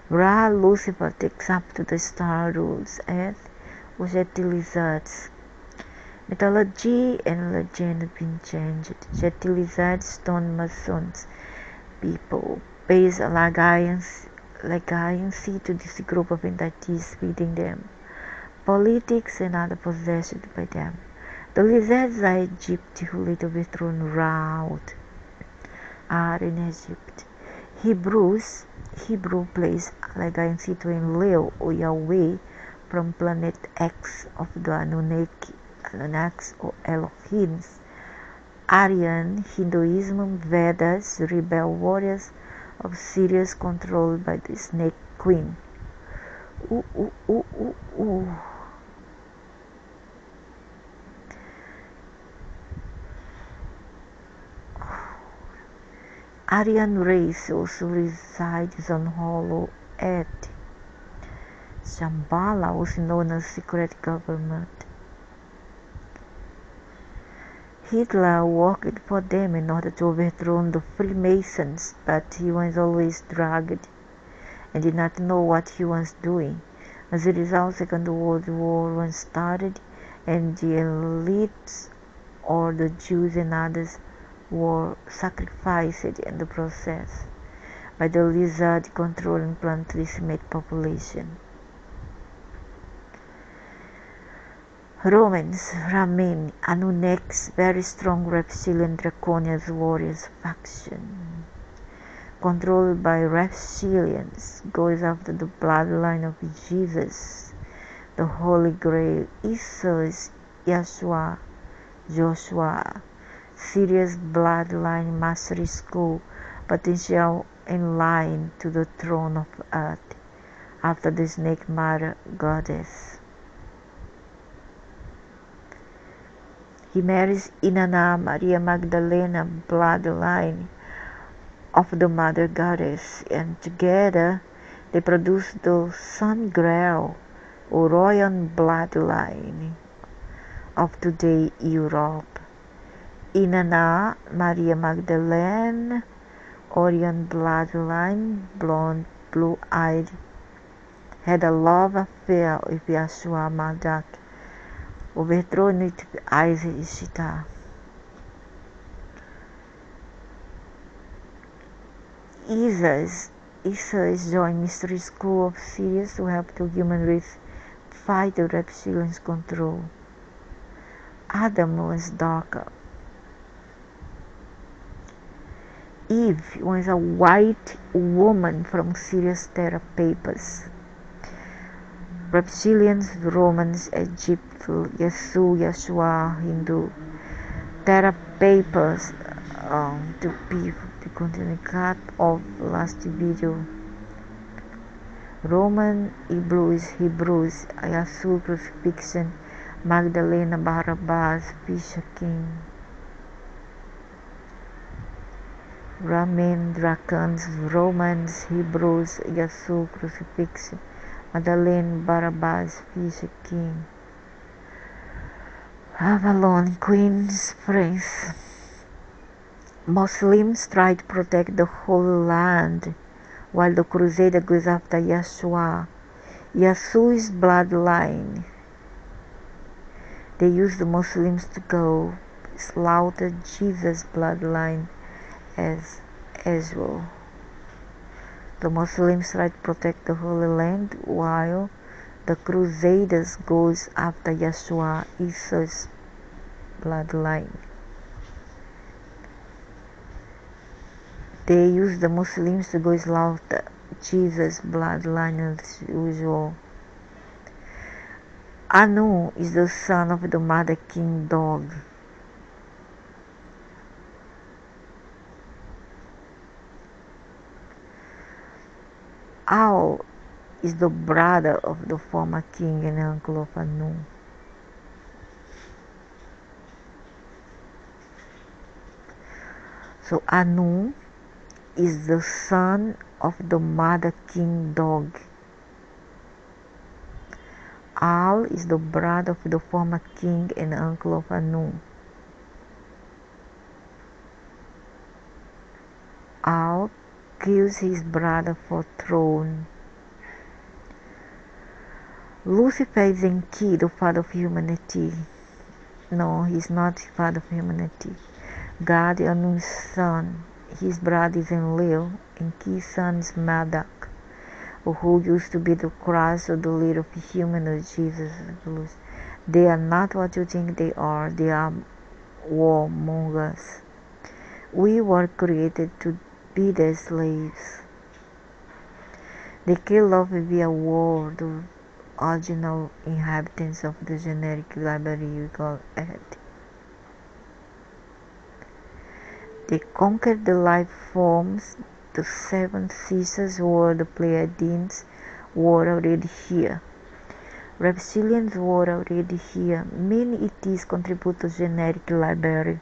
Ra Lucifer takes up to the star rules earth with jetty lizards. Mythology and legend have been changed. Jetty lizards, stone masons, people pays allegiance to this group of entities feeding them, politics and other possessed by them. The lizards are Egypt who later overthrown Ra are in Egypt. Hebrew place allegiance to Enlil or Yahweh from planet X of the Anunnaki or Elohims, Aryan, Hinduism, Vedas, rebel warriors of Sirius controlled by the Snake Queen. Ooh, ooh, ooh, ooh, ooh. Aryan race also resides on Hollow Earth. Shambhala was known as secret government. Hitler worked for them in order to overthrow the Freemasons, but he was always drugged and did not know what he was doing. As a result, Second World War was started, and the elites, or the Jews and others, were sacrificed in the process by the lizard controlling plant decimate population. Romans, Ramin, Anunnakis, very strong reptilian draconian warriors faction, controlled by reptilians, goes after the bloodline of Jesus, the Holy Grail, Jesus, Yeshua, Joshua, Sirius bloodline mastery school, potential enlightened to the throne of earth, after the snake mother goddess. He marries Inanna Maria Magdalena bloodline of the mother goddess, and together they produce the Sun Grail, Orion bloodline of today Europe. Inanna Maria Magdalene, Orion bloodline, blonde, blue-eyed, had a love affair with Yeshua Madak, overthrown it with Isaac Ishita. Isis joined Mystery School of Sirius to help the human race fight the reptilians' control. Adam was darker. Eve was a white woman from Sirius Terra Papers. Reptilians, Romans, Egypt, Yesu, Yeshua, Hindu. Terra Papers to be the continue cut off last video. Roman, Hebrews, Yesu crucifixion, Magdalena, Barabbas, Fisher King. Ramin, Dragons, Romans, Hebrews, Yesu crucifixion, Magdalene, Barabbas, Fisher King. Avalon, Queen's Prince. Muslims try to protect the Holy Land, while the Crusader goes after Yeshua, Yeshua's bloodline. They use the Muslims to go slaughter Jesus' bloodline as well. The Muslims try to protect the Holy Land, while the Crusaders goes after Yeshua, Isa's bloodline. They use the Muslims to go slaughter Jesus' bloodline as usual. Anu is the son of the mother king dog. Al is the brother of the former king and uncle of Anu. So Anu is the son of the mother king dog. Al is the brother of the former king and uncle of Anu. Al kills his brother for throne. Lucifer is Enki, the father of humanity. No, he's not the father of humanity. God, Anu's son. His brother is Enlil, Enki's son is Medak, who used to be the Christ or the leader of the human or Jesus. They are not what you think they are. They are warmongers. We were created to be their slaves. They kill off via war original inhabitants of the generic library we call Earth. They conquered the life forms. The seven sisters or the Pleiadians were already here. Reptilians were already here. Many ETs contribute to generic library.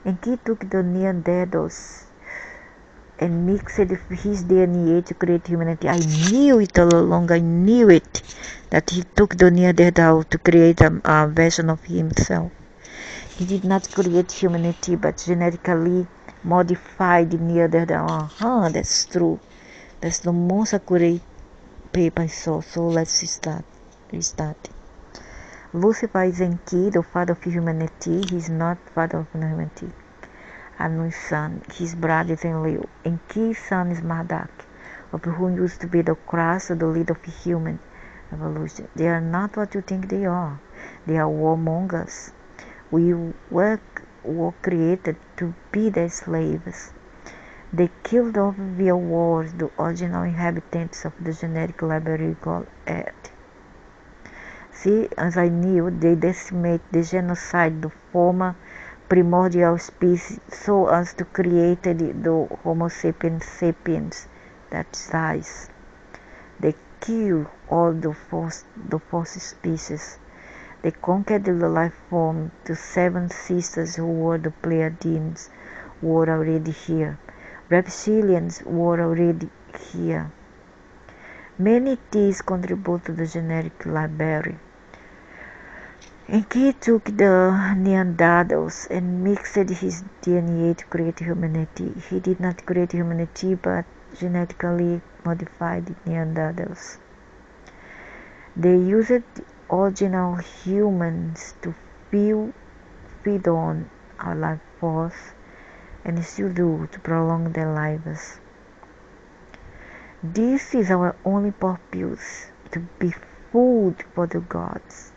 And he took the Neanderthals and mixed his DNA to create humanity. I knew it all along. I knew it, that he took the Neanderthal to create a version of himself. He did not create humanity, but genetically modified the Neanderthal. That's true. That's the most accurate paper I saw. So let's restart. Lucifer is Enki, the father of humanity. He is not father of humanity. Anu's son, his brother is Enlil. Enki's son is Marduk, of whom used to be the crust or the lead of human evolution. They are not what you think they are. They are warmongers. We were created to be their slaves. They killed off via wars the original inhabitants of the generic library called Earth. See, as I knew, they decimate, they genocide the former primordial species so as to create the Homo sapiens that size. They kill all the first species. They conquered the life form. The seven sisters who were the Pleiadians were already here. Reptilians were already here. Many T's contribute to the generic library. And he took the Neanderthals and mixed his DNA to create humanity. He did not create humanity, but genetically modified Neanderthals. They used original humans to feed on our life force, and still do, to prolong their lives. This is our only purpose, to be food for the gods.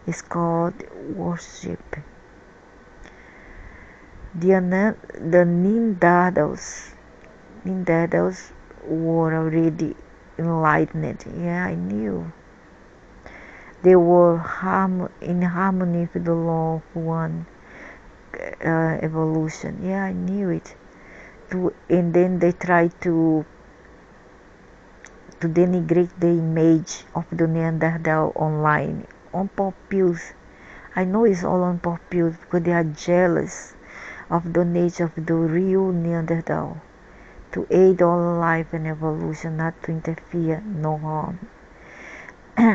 It's called worship. The Neanderthals were already enlightened. Yeah, I knew. They were in harmony with the law of one evolution. Yeah, I knew it. And then they tried to denigrate the image of the Neanderthal online, on purpose. I know it's all on purpose because they are jealous of the nature of the real Neanderthal, to aid all life and evolution, not to interfere, no harm.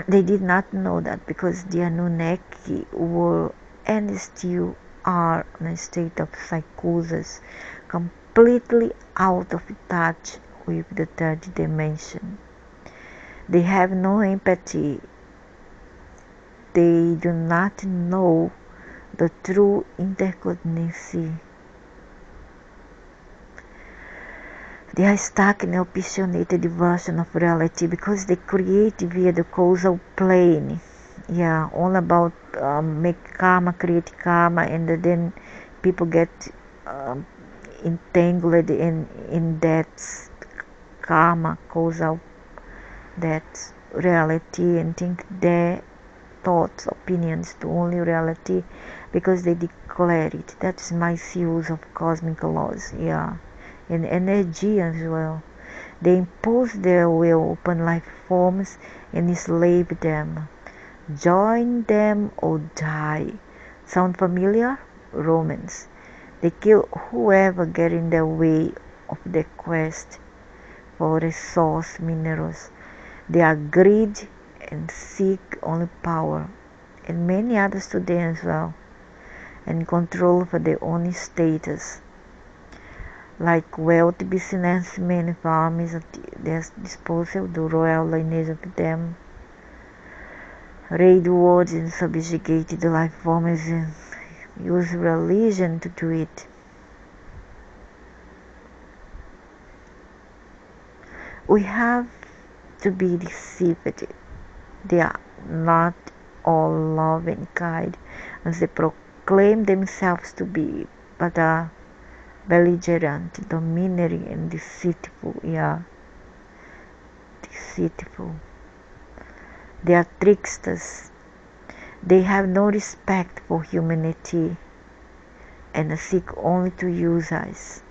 They did not know that because the Anunnaki were and still are in a state of psychosis, completely out of touch with the third dimension. They have no empathy. They do not know the true intercognizance. They are stuck in an opinionated version of reality because they create via the causal plane. Yeah, all about make karma, create karma, and then people get entangled in that karma, causal, that reality, and think their thoughts, opinions to only reality because they declare it. That's my use of cosmic laws. Yeah. And energy as well. They impose their will upon life forms and enslave them. Join them or die. Sound familiar? Romans. They kill whoever get in their way of their quest for resource minerals. They are greed and seek only power, and many others today as well, and control for their own status. Like wealthy businessmen with armies at their disposal, the royal lineage of them, raid wars and subjugate the life forms and use religion to do it. We have to be deceived. They are not all love and kind as they proclaim themselves to be, but are belligerent, domineering, and deceitful. Yeah, deceitful. They are tricksters. They have no respect for humanity and seek only to use us.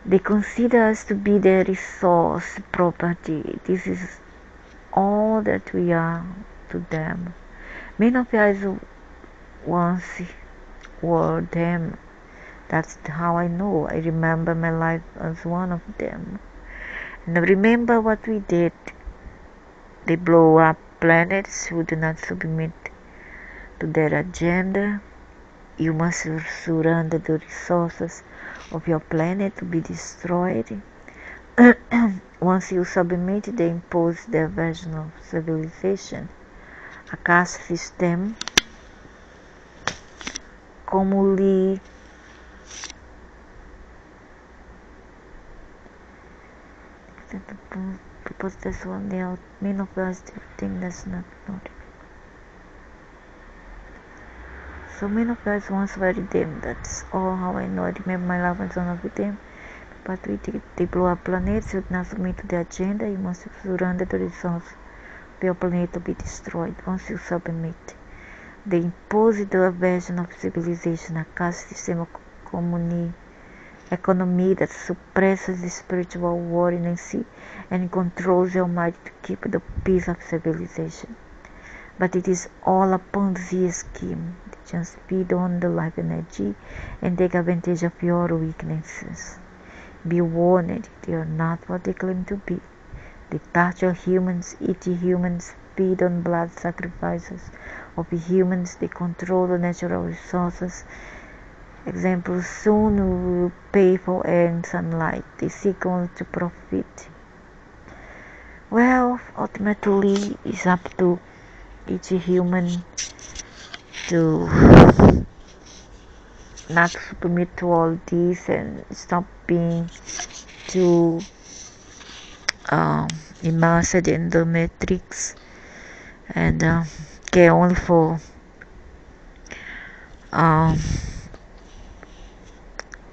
They consider us to be their resource, property. This is all that we are to them. Many of us once were them. That's how I know. I remember my life as one of them. And I remember what we did. They blow up planets who do not submit to their agenda. You must surrender the resources of your planet to be destroyed. Once you submit, they impose their version of civilization. A caste system commonly because that's one they are many of us think that's not. So many of us once were them. That's all how I know. I remember my life was one of them. But we did, they blow up planets, should not submit to the agenda. You must surrender the resource of your planet to be destroyed. Once you submit, they impose the version of civilization, a caste system of economy that suppresses the spiritual warranty and controls your mind to keep the peace of civilization. But it is all a Ponzi scheme. They just feed on the life energy and take advantage of your weaknesses. Be warned, they are not what they claim to be. They torture humans, eat humans, feed on blood sacrifices of humans. They control the natural resources. Example, soon we will pay for air and sunlight. They seek only to profit. Well, ultimately, it's up to each human to not submit to all this and stop being too immersed in the matrix and care only for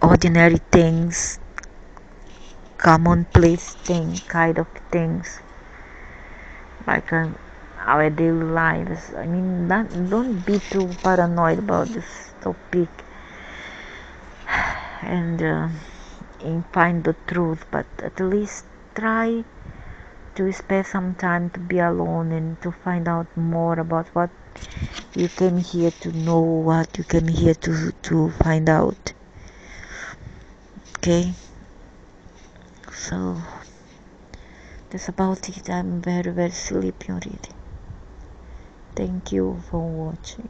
ordinary things, commonplace kind of things like our daily lives. I mean, don't be too paranoid about this topic and find the truth, but at least try to spend some time to be alone and to find out more about what you came here to know, what you came here to find out. Okay, so that's about it. I'm very sleepy already. Thank you for watching.